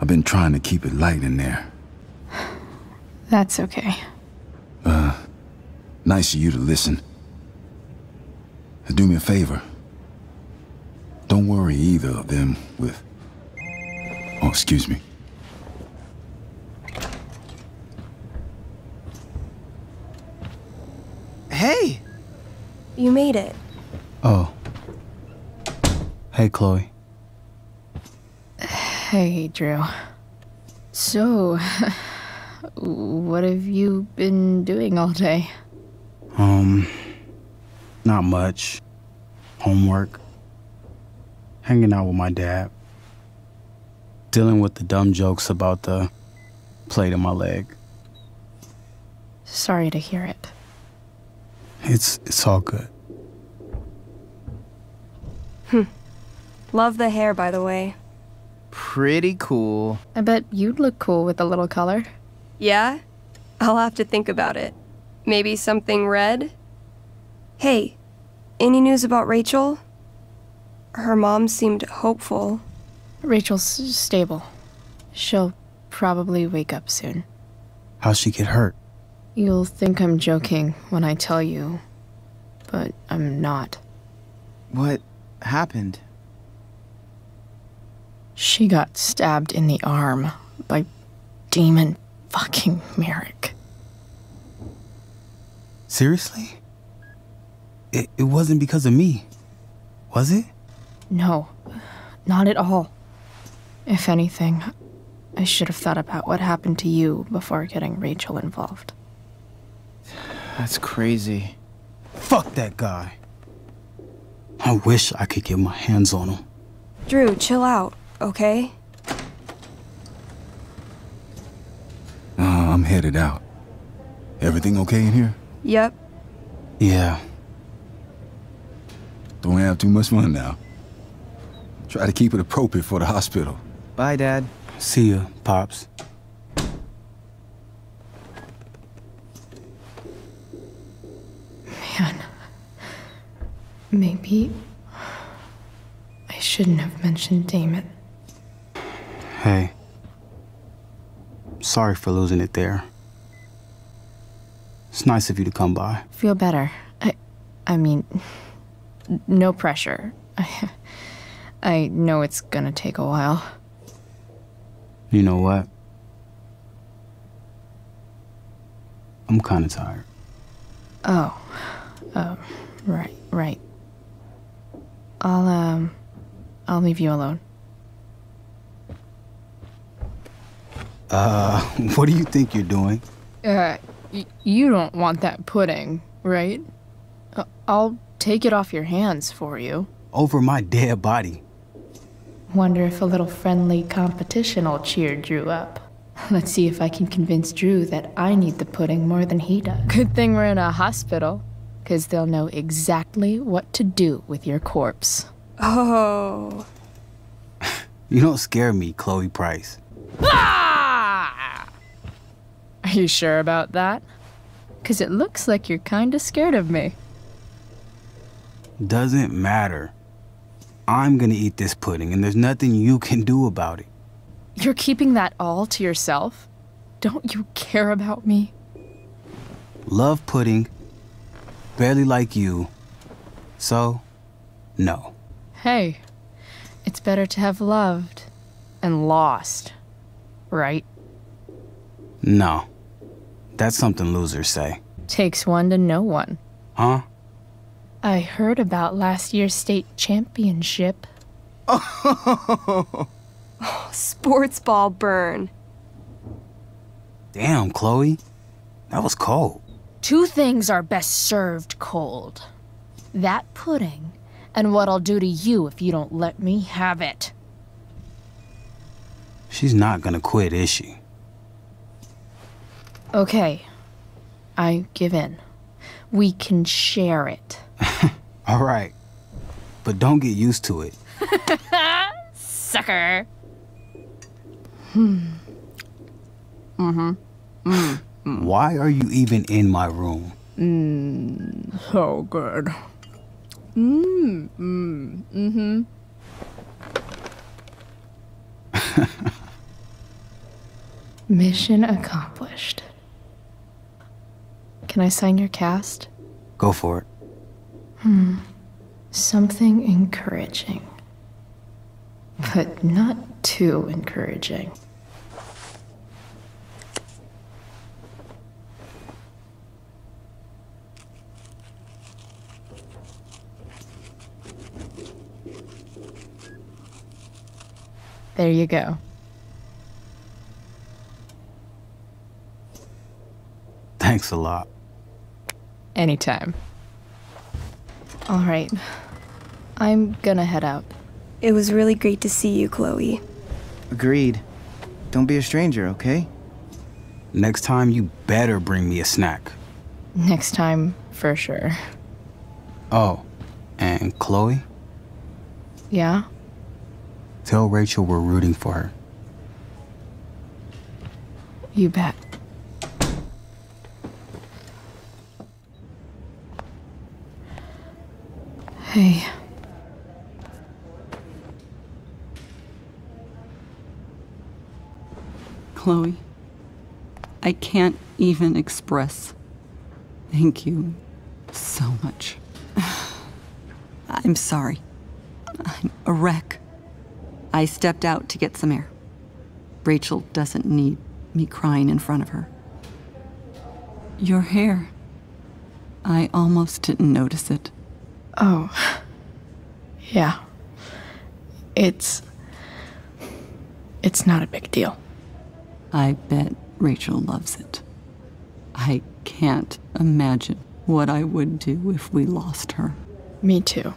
I've been trying to keep it light in there. That's okay. Nice of you to listen. Do me a favor. Don't worry either of them with... Oh, excuse me. Hey! You made it. Oh. Hey, Chloe. Hey, Drew. So, what have you been doing all day? Not much. Homework. Hanging out with my dad. Dealing with the dumb jokes about the plate in my leg. Sorry to hear it. It's all good. Love the hair, by the way. Pretty cool. I bet you'd look cool with a little color. Yeah? I'll have to think about it. Maybe something red? Hey, any news about Rachel? Her mom seemed hopeful. Rachel's stable. She'll probably wake up soon. How'd she get hurt? You'll think I'm joking when I tell you, but I'm not. What happened? She got stabbed in the arm by Demon fucking Merrick. Seriously? It wasn't because of me, was it? No, not at all. If anything, I should have thought about what happened to you before getting Rachel involved. That's crazy. Fuck that guy. I wish I could get my hands on him. Drew, chill out, okay? I'm headed out. Everything okay in here? Yep. Yeah. Don't have too much fun now. Try to keep it appropriate for the hospital. Bye, Dad. See ya, Pops. Man. Maybe I shouldn't have mentioned Damon. Hey. Sorry for losing it there. It's nice of you to come by. Feel better. I mean, no pressure. I know it's gonna take a while. You know what? I'm kinda tired. Oh, right. I'll leave you alone. What do you think you're doing? You don't want that pudding, right? I'll take it off your hands for you. Over my dead body. Wonder if a little friendly competition will cheer Drew up. Let's see if I can convince Drew that I need the pudding more than he does. Good thing we're in a hospital, because they'll know exactly what to do with your corpse. Oh. You don't scare me, Chloe Price. Ah! Are you sure about that? Because it looks like you're kinda scared of me. Doesn't matter. I'm gonna eat this pudding, and there's nothing you can do about it. You're keeping that all to yourself? Don't you care about me? Love pudding. Barely like you. So, no. Hey, it's better to have loved and lost, right? No. That's something losers say. Takes one to know one. Huh? I heard about last year's state championship. Oh, sports ball burn. Damn, Chloe. That was cold. Two things are best served cold. That pudding, and what I'll do to you if you don't let me have it. She's not gonna quit, is she? Okay. I give in. We can share it. All right. But don't get used to it. Sucker. Why are you even in my room? So good. Mission accomplished. Can I sign your cast? Go for it. Something encouraging. But not too encouraging. There you go. Thanks a lot. Anytime. All right. I'm gonna head out. It was really great to see you, Chloe. Agreed. Don't be a stranger, okay? Next time, you better bring me a snack. Next time, for sure. Oh, and Chloe? Yeah? Tell Rachel we're rooting for her. You bet. Hey. Chloe, I can't even express thank you so much. I'm sorry. I'm a wreck. I stepped out to get some air. Rachel doesn't need me crying in front of her. Your hair. I almost didn't notice it. Oh. Yeah. It's not a big deal. I bet Rachel loves it. I can't imagine what I would do if we lost her. Me too.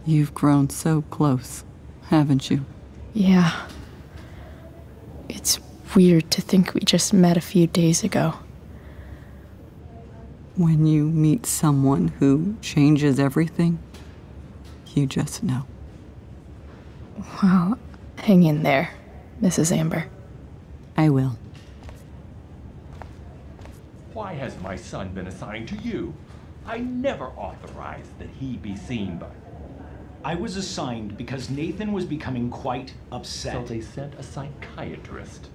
You've grown so close, haven't you? Yeah. It's weird to think we just met a few days ago. When you meet someone who changes everything, you just know. Well, hang in there, Mrs. Amber. I will. Why has my son been assigned to you? I never authorized that he be seen by... I was assigned because Nathan was becoming quite upset. So they sent a psychiatrist.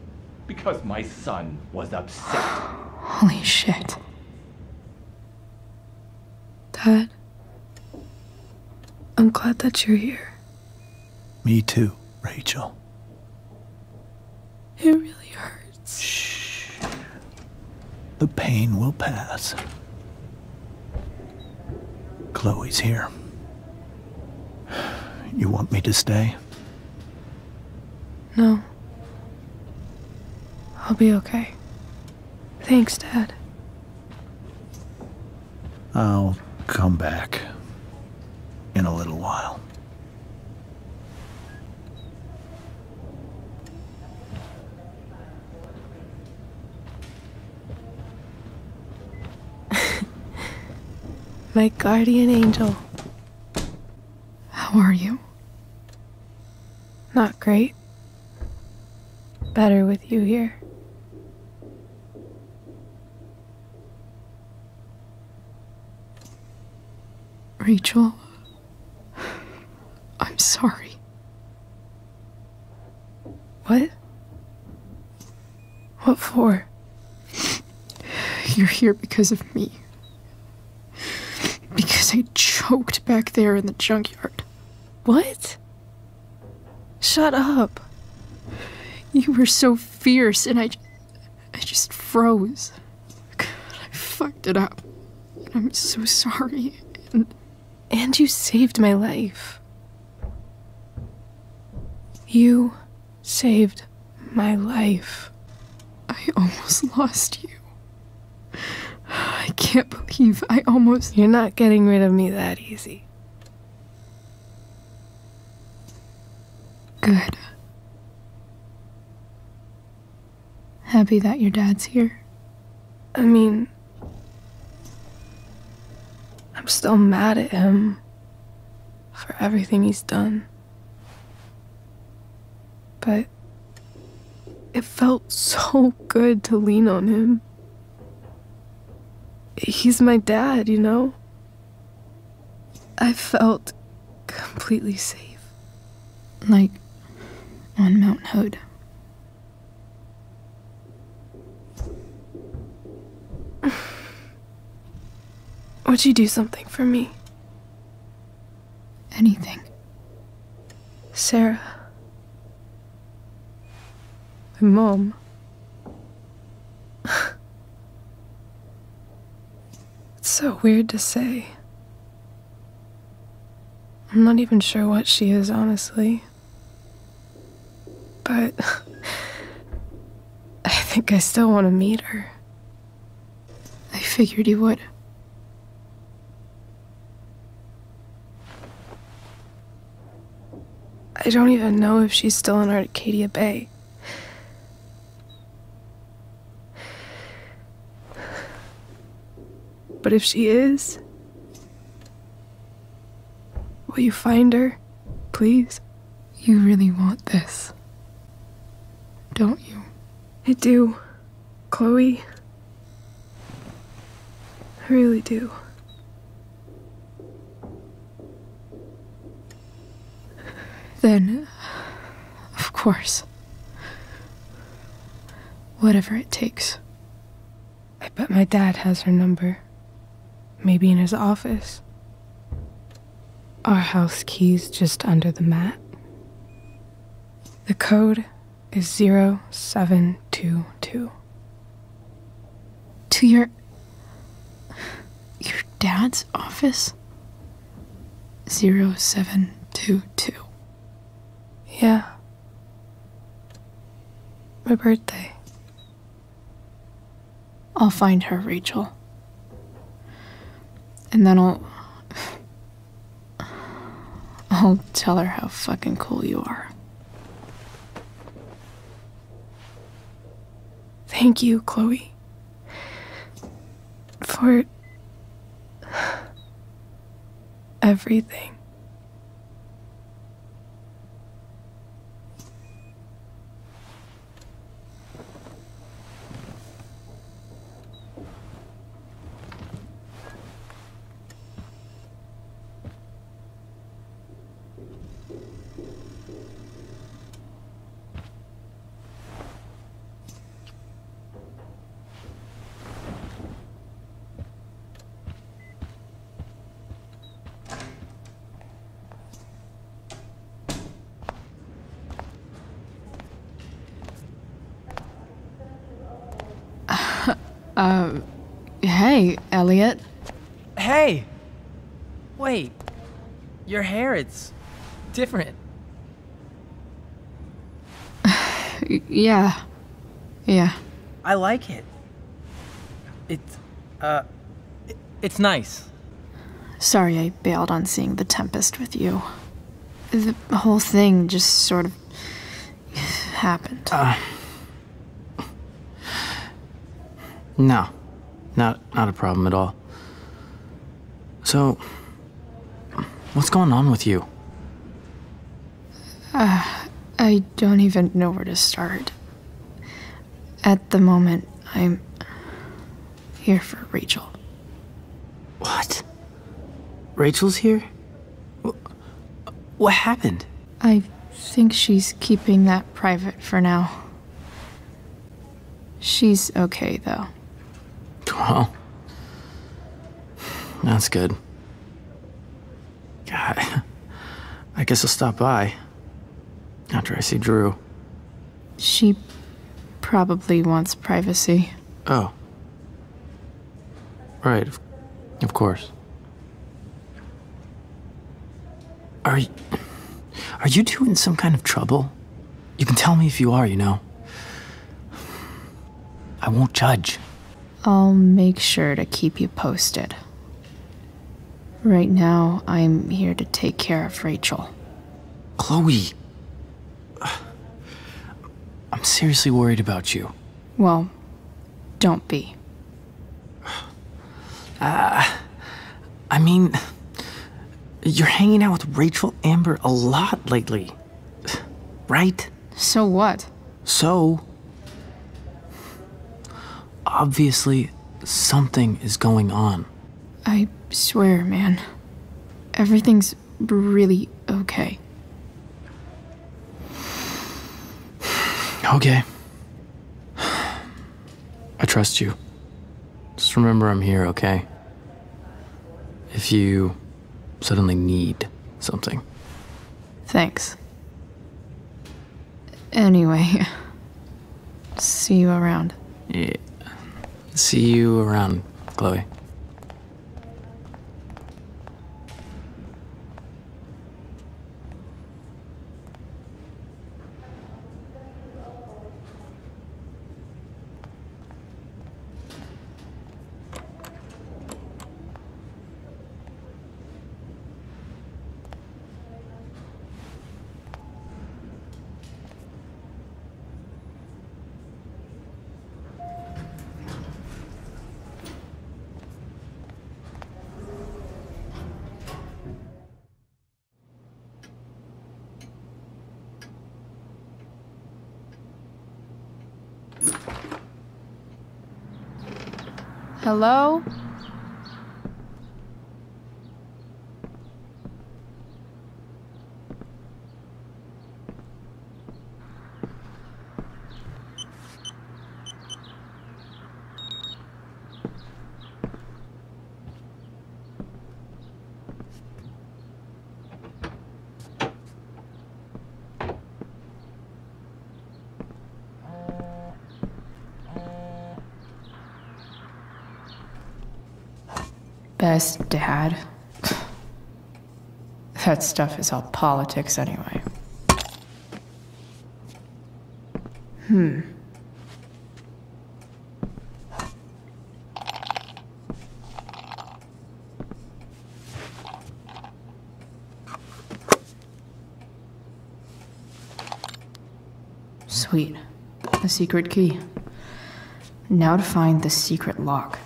Because my son was upset. Holy shit. Dad, I'm glad that you're here. Me too, Rachel. It really hurts. Shh. The pain will pass. Chloe's here. You want me to stay? No. I'll be okay. Thanks, Dad. I'll come back in a little while. My guardian angel. How are you? Not great. Better with you here. Rachel, I'm sorry. What? What for? You're here because of me. Because I choked back there in the junkyard. What? Shut up. You were so fierce and I just froze. God, I fucked it up. I'm so sorry. And you saved my life. You saved my life. I almost lost you. I can't believe I almost... You're not getting rid of me that easy. Good. Happy that your dad's here. I mean, I'm still mad at him for everything he's done. But it felt so good to lean on him. He's my dad, you know? I felt completely safe. Like on Mount Hood. Would you do something for me? Anything. Sarah. My mom. It's so weird to say. I'm not even sure what she is, honestly. But I think I still want to meet her. I figured you would. I don't even know if she's still in Arcadia Bay. But if she is, will you find her, please? You really want this, don't you? I do, Chloe. I really do. Then, of course, whatever it takes. I bet my dad has her number. Maybe in his office. Our house key's just under the mat. The code is 0722. To your dad's office? 0722. Yeah. My birthday. I'll find her, Rachel. And then I'll tell her how fucking cool you are. Thank you, Chloe. For everything. Hey, Elliot. Hey! Wait. Your hair, it's different. Yeah. I like it. It's nice. Sorry I bailed on seeing The Tempest with you. The whole thing just sort of happened. No. Not a problem at all. So, what's going on with you? I don't even know where to start. At the moment, I'm here for Rachel. What? Rachel's here? What happened? I think she's keeping that private for now. She's okay, though. Well, that's good. God, I guess I'll stop by after I see Drew. She probably wants privacy. Oh. Right, of Of course. Are you two in some kind of trouble? You can tell me if you are, you know. I won't judge. I'll make sure to keep you posted. Right now, I'm here to take care of Rachel. Chloe! I'm seriously worried about you. Well, don't be. I mean, you're hanging out with Rachel Amber a lot lately, right? So what? So, obviously, something is going on. I swear, man. Everything's really okay. Okay. I trust you. Just remember I'm here, okay? If you suddenly need something. Thanks. Anyway, see you around. Yeah. See you around, Chloe. Hello? Best dad? That stuff is all politics anyway. Sweet. The secret key. Now to find the secret lock.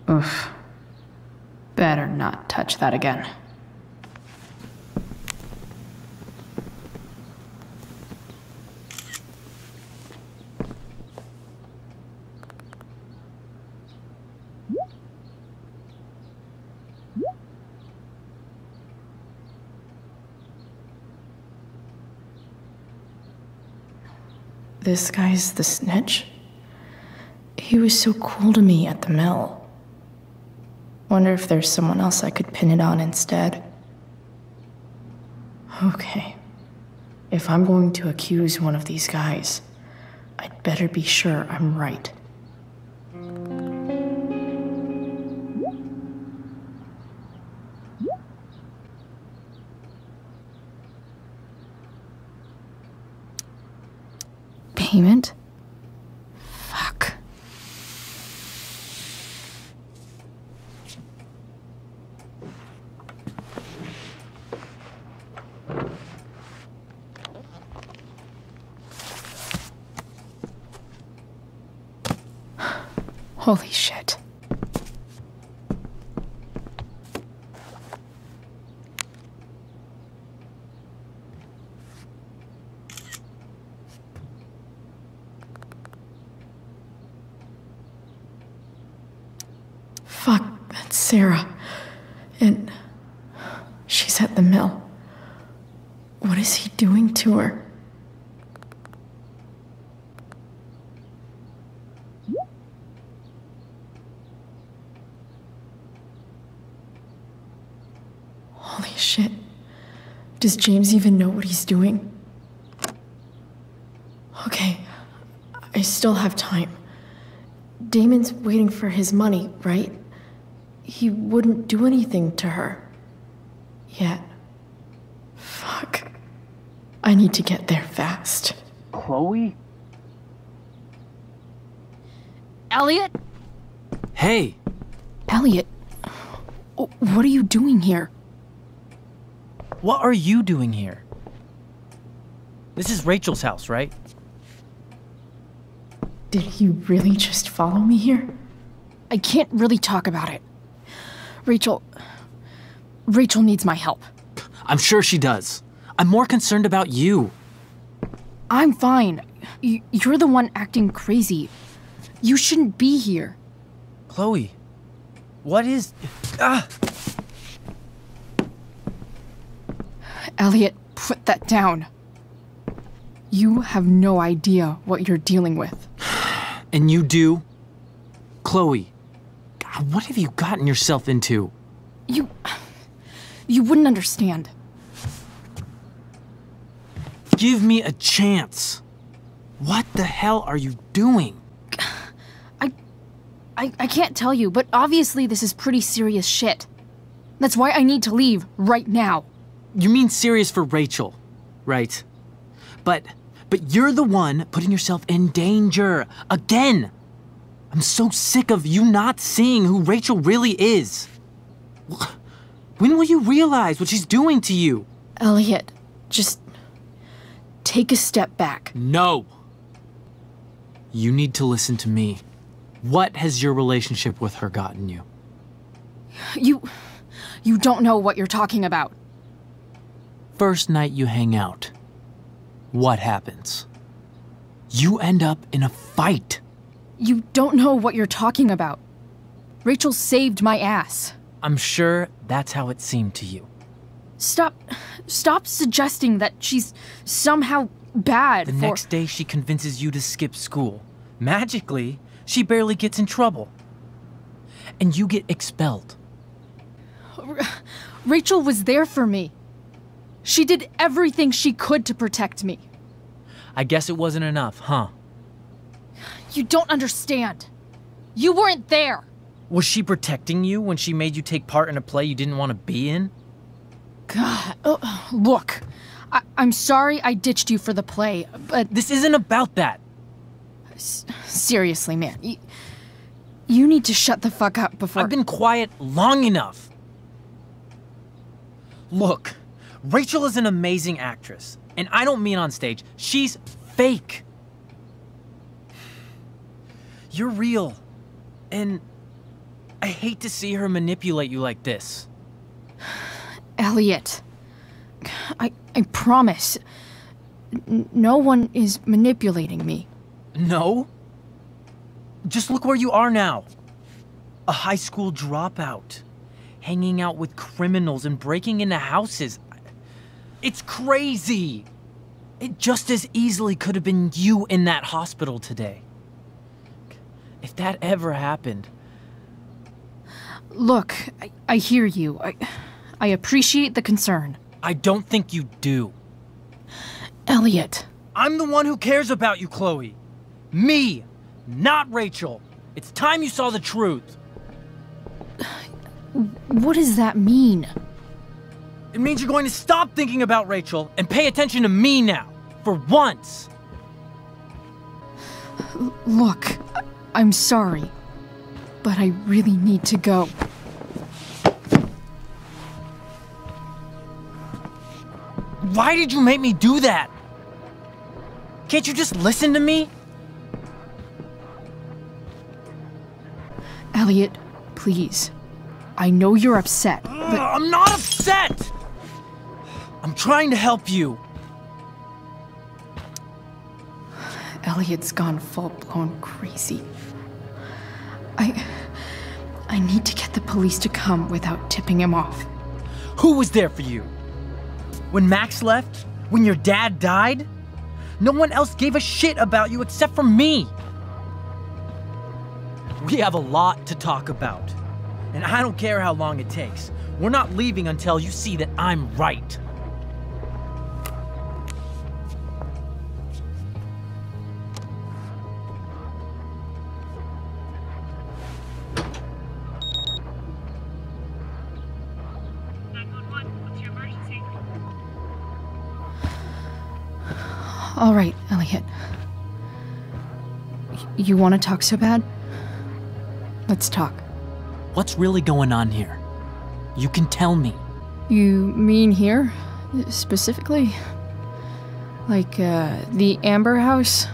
Oof. Better not touch that again. This guy's the snitch? He was so cool to me at the mill. Wonder if there's someone else I could pin it on instead. Okay. If I'm going to accuse one of these guys, I'd better be sure I'm right. Payment? Fuck. Holy shit. Fuck, that's Sarah. And she's at the mill. What is he doing to her? Holy shit. Does James even know what he's doing? Okay, I still have time. Damon's waiting for his money, right? He wouldn't do anything to her. Yet. Fuck. I need to get there fast. Chloe? Elliot? Hey! Elliot, what are you doing here? What are you doing here? This is Rachel's house, right? Did he really just follow me here? I can't really talk about it. Rachel needs my help. I'm sure she does. I'm more concerned about you. I'm fine. You're the one acting crazy. You shouldn't be here. Chloe, what is... Elliot, put that down. You have no idea what you're dealing with. And you do? Chloe, God, what have you gotten yourself into? You wouldn't understand. Give me a chance. What the hell are you doing? I can't tell you, but obviously this is pretty serious shit. That's why I need to leave right now. You mean serious for Rachel, right? But you're the one putting yourself in danger. Again! I'm so sick of you not seeing who Rachel really is. When will you realize what she's doing to you? Elliot, just take a step back. No. You need to listen to me. What has your relationship with her gotten you? You don't know what you're talking about. First night you hang out, what happens? You end up in a fight. You don't know what you're talking about. Rachel saved my ass. I'm sure that's how it seemed to you. Stop suggesting that she's somehow bad. The next day she convinces you to skip school. Magically, she barely gets in trouble. And you get expelled. Rachel was there for me. She did everything she could to protect me. I guess it wasn't enough, huh? You don't understand. You weren't there. Was she protecting you when she made you take part in a play you didn't want to be in? God, look. I'm sorry I ditched you for the play, but... This isn't about that. Seriously, man. You need to shut the fuck up before... I've been quiet long enough. Look, Rachel is an amazing actress. And I don't mean on stage. She's fake. You're real. And I hate to see her manipulate you like this. Elliot, I promise. No one is manipulating me. No? Just look where you are now. A high school dropout. Hanging out with criminals and breaking into houses. It's crazy. It just as easily could have been you in that hospital today. If that ever happened. Look, I hear you. I appreciate the concern. I don't think you do. Elliot. I'm the one who cares about you, Chloe. Me, not Rachel. It's time you saw the truth. What does that mean? It means you're going to stop thinking about Rachel and pay attention to me now, for once. Look, I'm sorry, but I really need to go. Why did you make me do that? Can't you just listen to me? Elliot, please. I know you're upset, but... I'm not upset! I'm trying to help you. Elliot's gone full-blown crazy. I need to get the police to come without tipping him off. Who was there for you? When Max left? When your dad died? No one else gave a shit about you except for me. We have a lot to talk about. And I don't care how long it takes. We're not leaving until you see that I'm right. All right, Elliot. You want to talk so bad? Let's talk. What's really going on here? You can tell me. You mean here? Specifically? Like, the Amber House?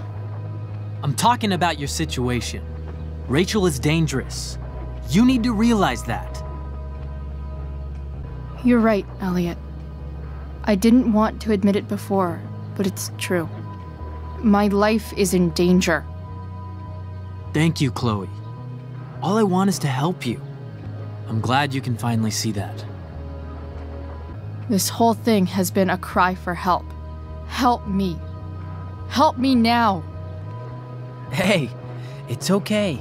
I'm talking about your situation. Rachel is dangerous. You need to realize that. You're right, Elliot. I didn't want to admit it before, but it's true. My life is in danger. Thank you, Chloe. All I want is to help you. I'm glad you can finally see that. This whole thing has been a cry for help. Help me. Help me now. Hey, it's okay.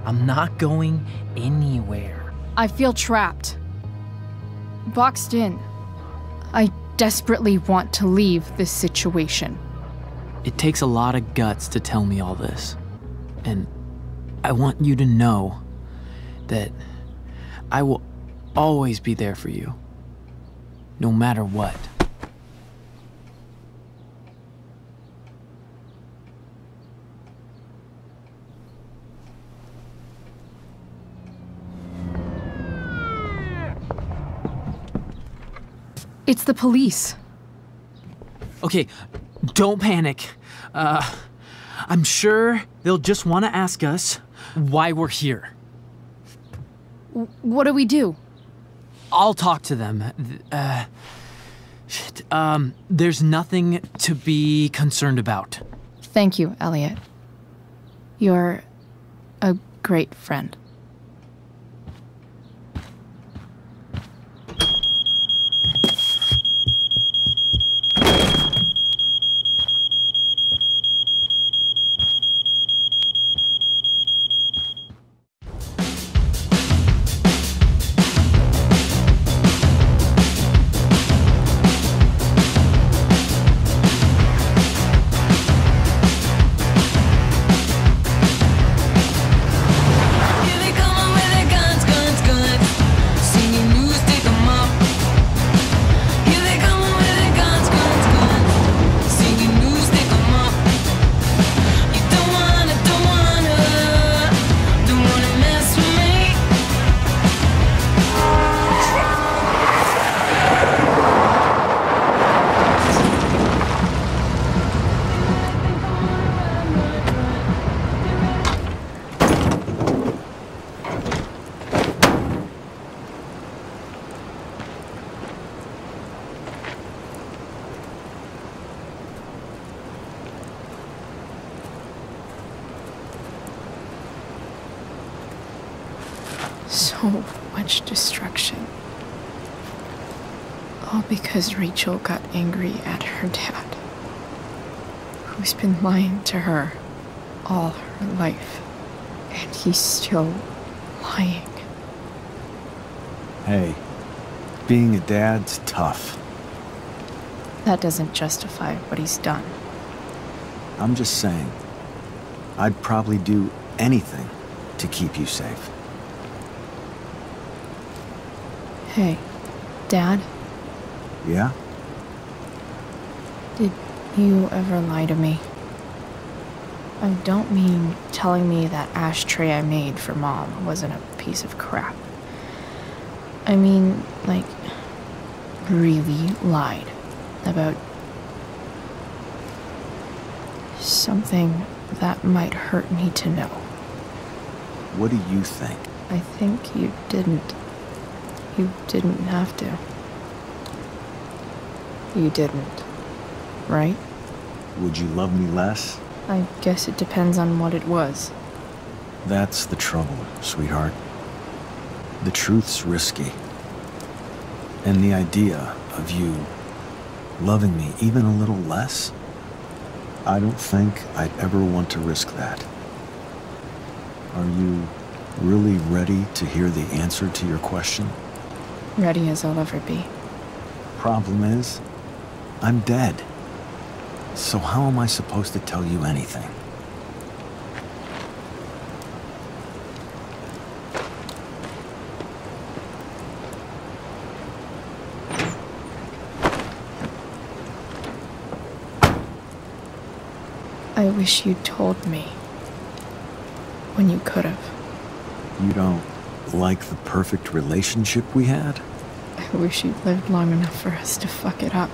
I'm not going anywhere. I feel trapped. Boxed in. I desperately want to leave this situation. It takes a lot of guts to tell me all this. And I want you to know that I will always be there for you. No matter what. It's the police. Okay, don't panic. I'm sure they'll just want to ask us why we're here. What do we do? I'll talk to them. Shit. There's nothing to be concerned about. Thank you, Elliot. You're a great friend. So much destruction. All because Rachel got angry at her dad, who's been lying to her all her life. And he's still lying. Hey, being a dad's tough. That doesn't justify what he's done. I'm just saying, I'd probably do anything to keep you safe. Hey, Dad? Yeah? Did you ever lie to me? I don't mean telling me that ashtray I made for Mom wasn't a piece of crap. I mean, like, really lied about something that might hurt me to know. What do you think? I think you didn't. You didn't have to. You didn't. Right? Would you love me less? I guess it depends on what it was. That's the trouble, sweetheart. The truth's risky. And the idea of you loving me even a little less, I don't think I'd ever want to risk that. Are you really ready to hear the answer to your question? Ready as I'll ever be. Problem is, I'm dead. So how am I supposed to tell you anything? I wish you'd told me. When you could have. You don't like the perfect relationship we had? I wish you'd lived long enough for us to fuck it up.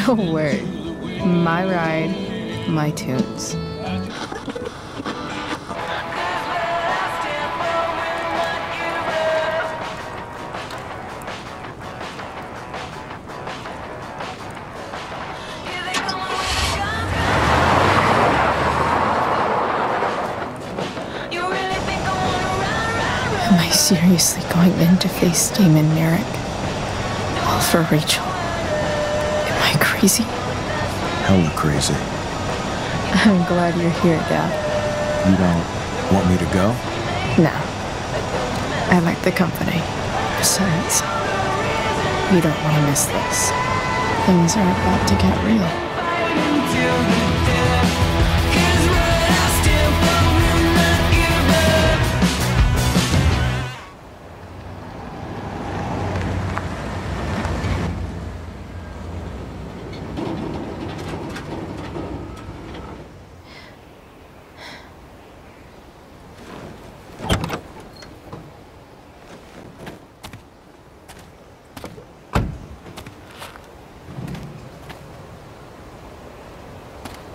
No word. My ride, my tunes. Am I seriously going in to face Damon Merrick? All for Rachel? Am I crazy? Hella crazy. I'm glad you're here, Dad. You don't want me to go? No. I like the company. Besides, you don't want to miss this. Things are about to get real.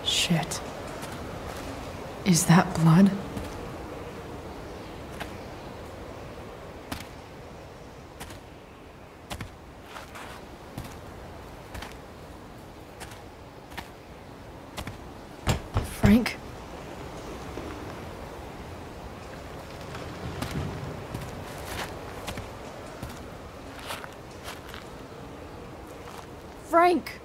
Shit. Is that blood? Frank? Frank!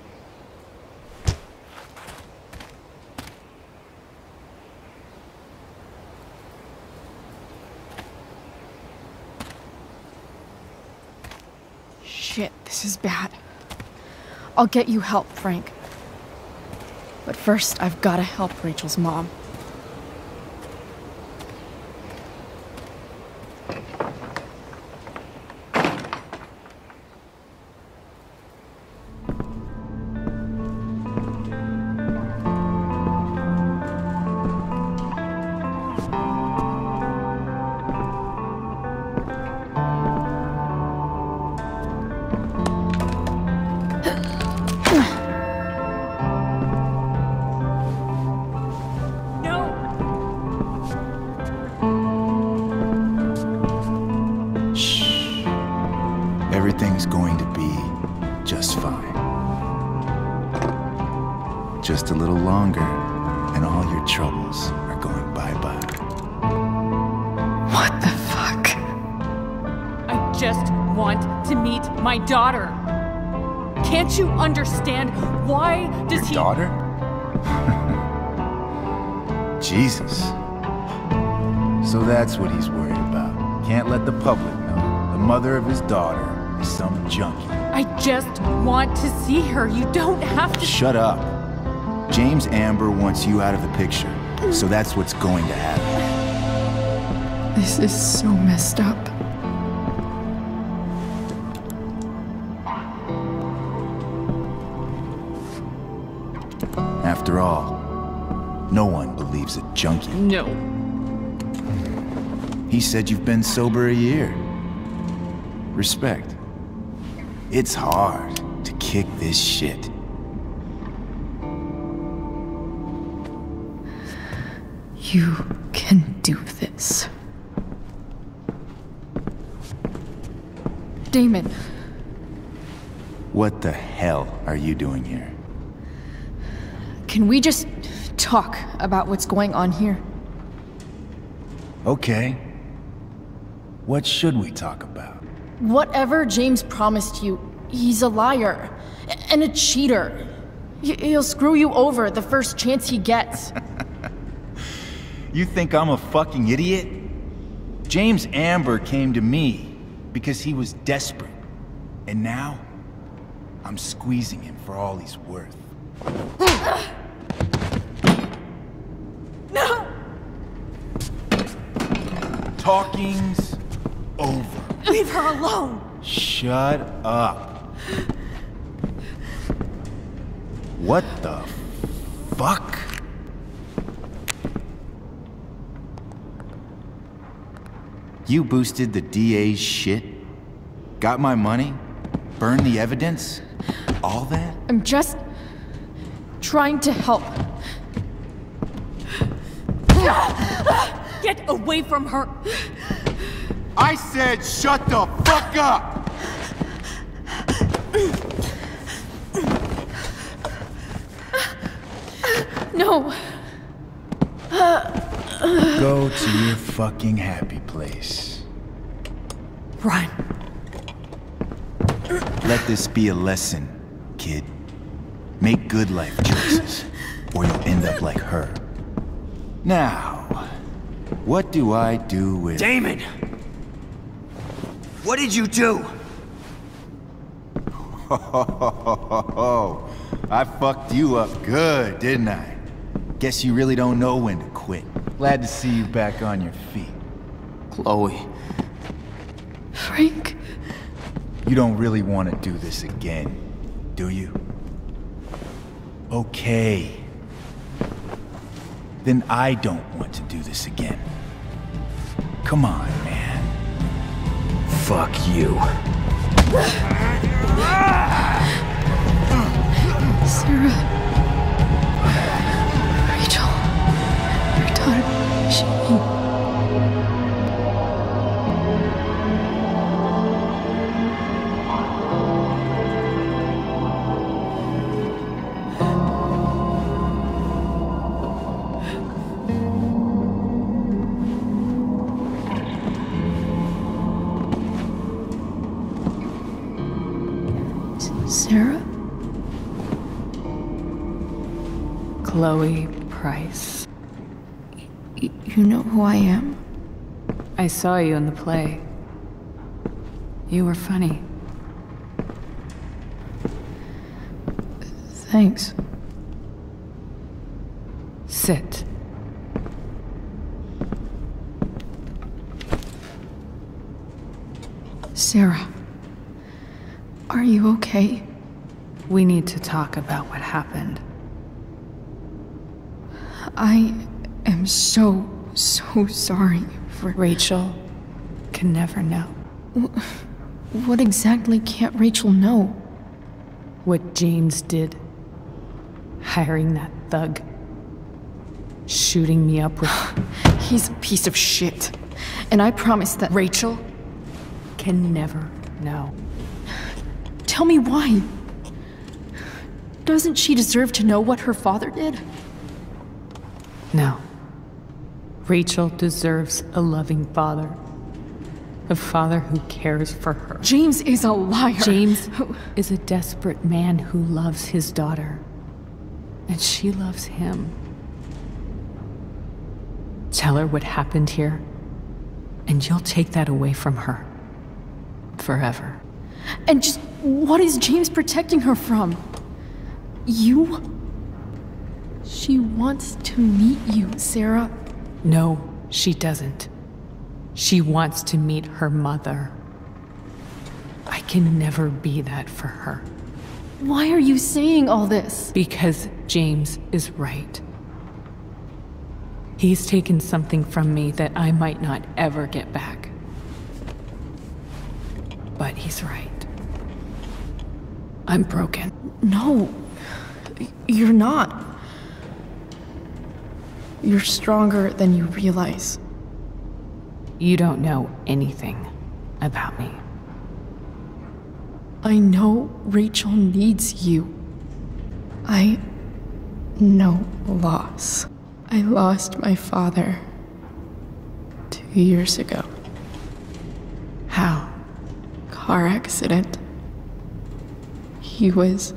Shit, this is bad. I'll get you help, Frank. But first, I've gotta help Rachel's mom. Everything's going to be just fine. Just a little longer, and all your troubles are going bye-bye. What the fuck? I just want to meet my daughter. Can't you understand? Why does Your daughter? Jesus. So that's what he's worried about. Can't let the public know. The mother of his daughter is some junkie. I just want to see her. You don't have to. Shut up. James Amber wants you out of the picture, so that's what's going to happen. This is so messed up. After all, no one believes a junkie. No. He said you've been sober a year. Respect. It's hard to kick this shit. You can do this. Damon. What the hell are you doing here? Can we just talk about what's going on here? Okay. What should we talk about? Whatever James promised you, he's a liar and a cheater. He'll screw you over the first chance he gets. You think I'm a fucking idiot? James Amber came to me because he was desperate. And now, I'm squeezing him for all he's worth. No! Talking's over. Leave her alone! Shut up. What the fuck? You boosted the DA's shit? Got my money? Burned the evidence? All that? I'm just trying to help. Get away from her! I said shut the fuck up! No. Go to your fucking happy place. Run. Let this be a lesson, kid. Make good life choices, or you'll end up like her. Now, what do I do with... Damon! What did you do? I fucked you up good, didn't I? Guess you really don't know when to quit. Glad to see you back on your feet. Chloe. Frank. You don't really want to do this again, do you? Okay. Then I don't want to do this again. Come on, man. Fuck you. Sarah. Rachel. Your daughter. She... Sarah? Chloe Price. You know who I am? I saw you in the play. You were funny. Thanks. Sit. Sarah. Are you okay? We need to talk about what happened. I am so sorry for... Rachel can never know. What exactly can't Rachel know? What James did. Hiring that thug. Shooting me up with... He's a piece of shit. And I promise that... Rachel can never know. Tell me why. Doesn't she deserve to know what her father did? No. Rachel deserves a loving father. A father who cares for her. James is a liar. James is a desperate man who loves his daughter. And she loves him. Tell her what happened here, and you'll take that away from her. Forever. And just what is James protecting her from? You? She wants to meet you, Sarah. No, she doesn't. She wants to meet her mother. I can never be that for her. Why are you saying all this? Because James is right. He's taken something from me that I might not ever get back. But he's right. I'm broken. No, you're not. you're stronger than you realize. You don't know anything about me. I know Rachel needs you. I know loss. I lost my father 2 years ago. How? Car accident. He was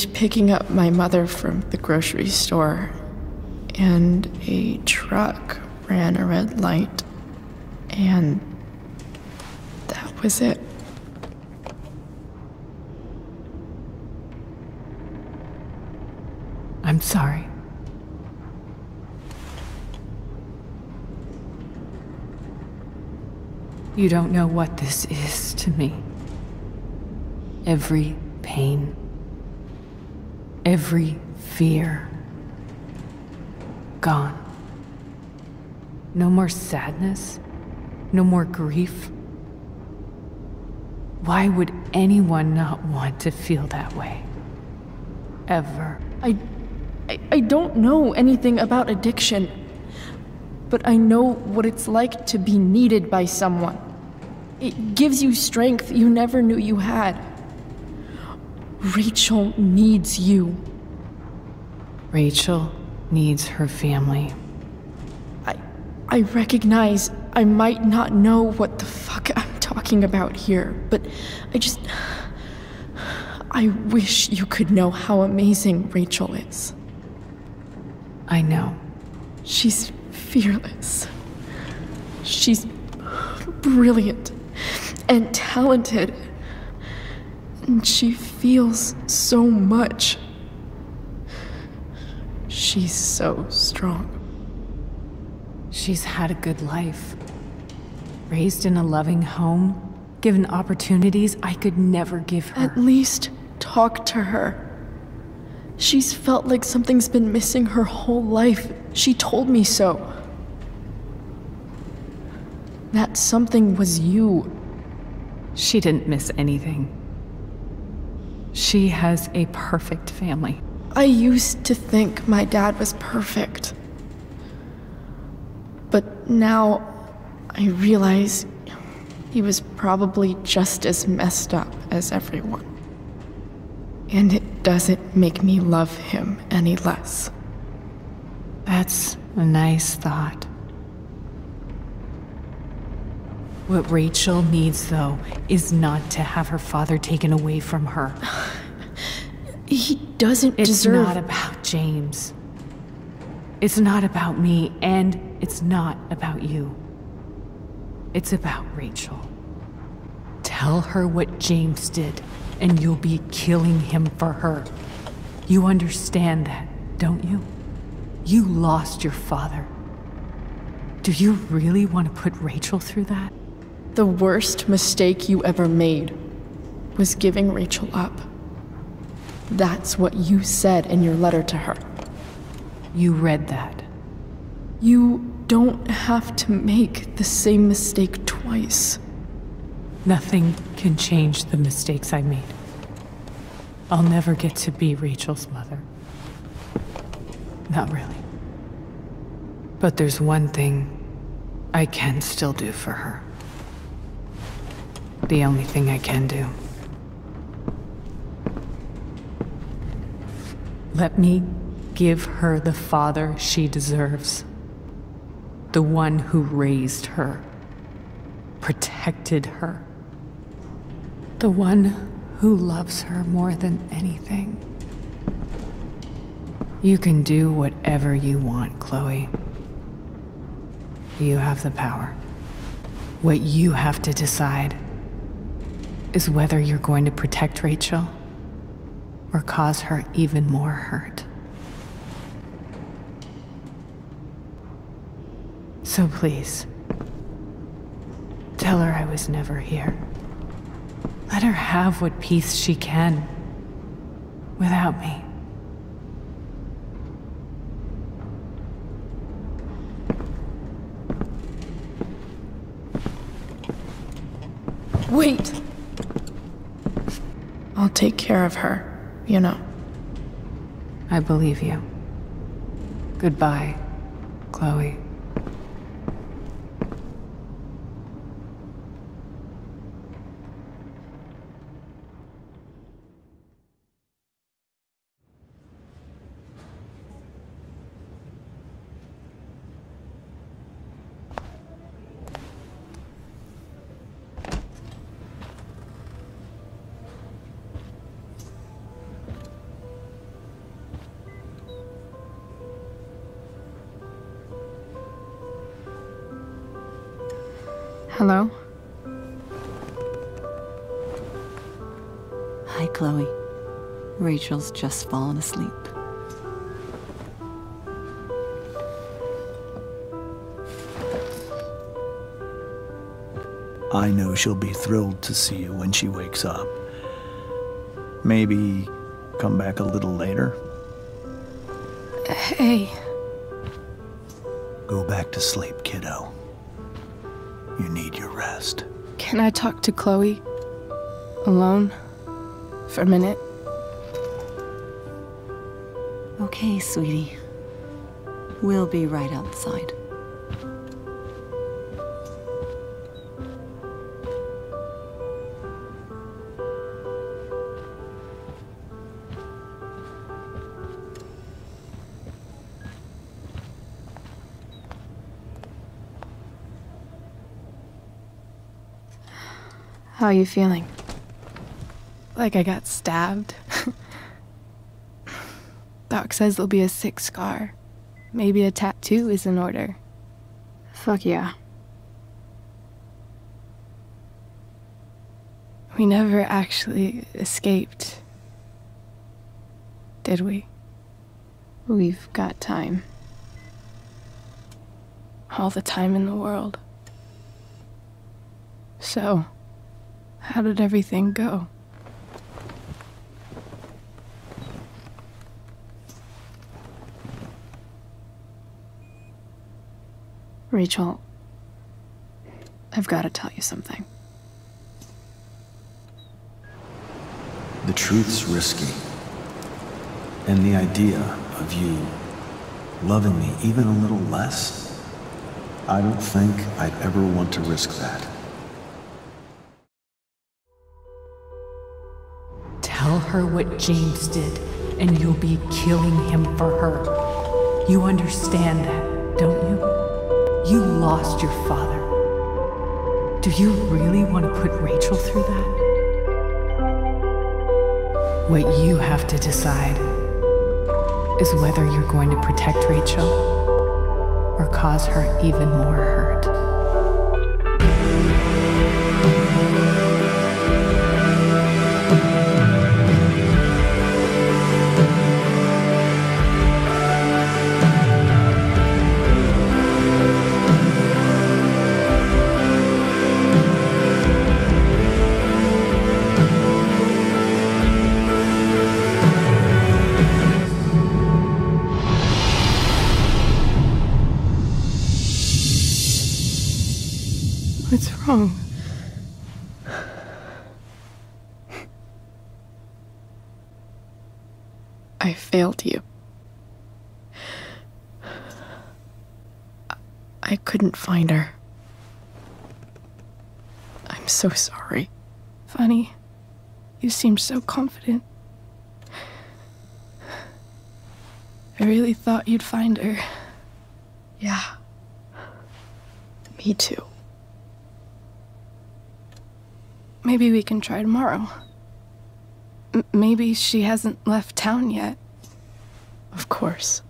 picking up my mother from the grocery store, and a truck ran a red light, and that was it. I'm sorry. You don't know what this is to me. Every pain, every fear, gone. No more sadness, no more grief. Why would anyone not want to feel that way? Ever. I don't know anything about addiction, but I know what it's like to be needed by someone. It gives you strength you never knew you had. Rachel needs you. Rachel needs her family. I recognize I might not know what the fuck I'm talking about here, but I wish you could know how amazing Rachel is. I know. She's fearless. She's brilliant and talented. And she feels so much. She's so strong. She's had a good life. Raised in a loving home, given opportunities I could never give her. At least talk to her. She's felt like something's been missing her whole life. She told me so. That something was you. She didn't miss anything. She has a perfect family. I used to think my dad was perfect. But now I realize he was probably just as messed up as everyone. And it doesn't make me love him any less. That's a nice thought. What Rachel needs, though, is not to have her father taken away from her. He doesn't deserve... It's not about James. It's not about me, and it's not about you. It's about Rachel. Tell her what James did, and you'll be killing him for her. You understand that, don't you? You lost your father. Do you really want to put Rachel through that? The worst mistake you ever made was giving Rachel up. That's what you said in your letter to her. You read that. You don't have to make the same mistake twice. Nothing can change the mistakes I made. I'll never get to be Rachel's mother. Not really. But there's one thing I can still do for her. The only thing I can do. Let me give her the father she deserves. The one who raised her, protected her. The one who loves her more than anything. You can do whatever you want, Chloe. You have the power. What you have to decide is whether you're going to protect Rachel or cause her even more hurt. So please, tell her I was never here. Let her have what peace she can without me. Wait! I'll take care of her, you know. I believe you. Goodbye, Chloe. Hello? Hi, Chloe. Rachel's just fallen asleep. I know she'll be thrilled to see you when she wakes up. Maybe come back a little later. Hey. Go back to sleep, kiddo. You need your rest. Can I talk to Chloe? Alone? For a minute? Okay, sweetie. We'll be right outside. How are you feeling? Like I got stabbed? Doc says there'll be a sick scar. Maybe a tattoo is in order. Fuck yeah. We never actually escaped, did we? We've got time. All the time in the world. So, how did everything go? Rachel, I've got to tell you something. The truth's risky. And the idea of you loving me even a little less, I don't think I'd ever want to risk that. Tell her what James did, and you'll be killing him for her. You understand that, don't you? You lost your father. Do you really want to put Rachel through that? What you have to decide is whether you're going to protect Rachel or cause her even more hurt. What's wrong? I failed you. I couldn't find her. I'm so sorry. Funny. You seemed so confident. I really thought you'd find her. Yeah. Me too. Maybe we can try tomorrow. Maybe she hasn't left town yet. Of course.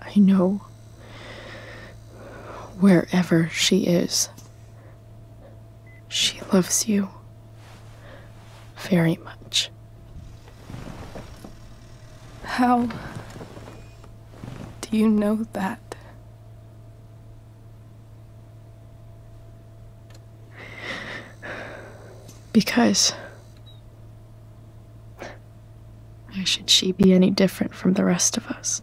I know. Wherever she is, she loves you very much. How do you know that? Because why should she be any different from the rest of us?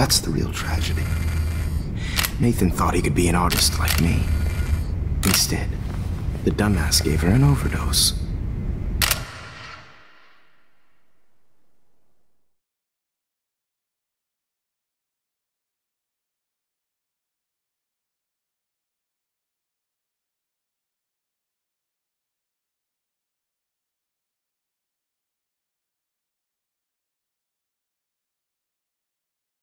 That's the real tragedy. Nathan thought he could be an artist like me. Instead, the dumbass gave her an overdose.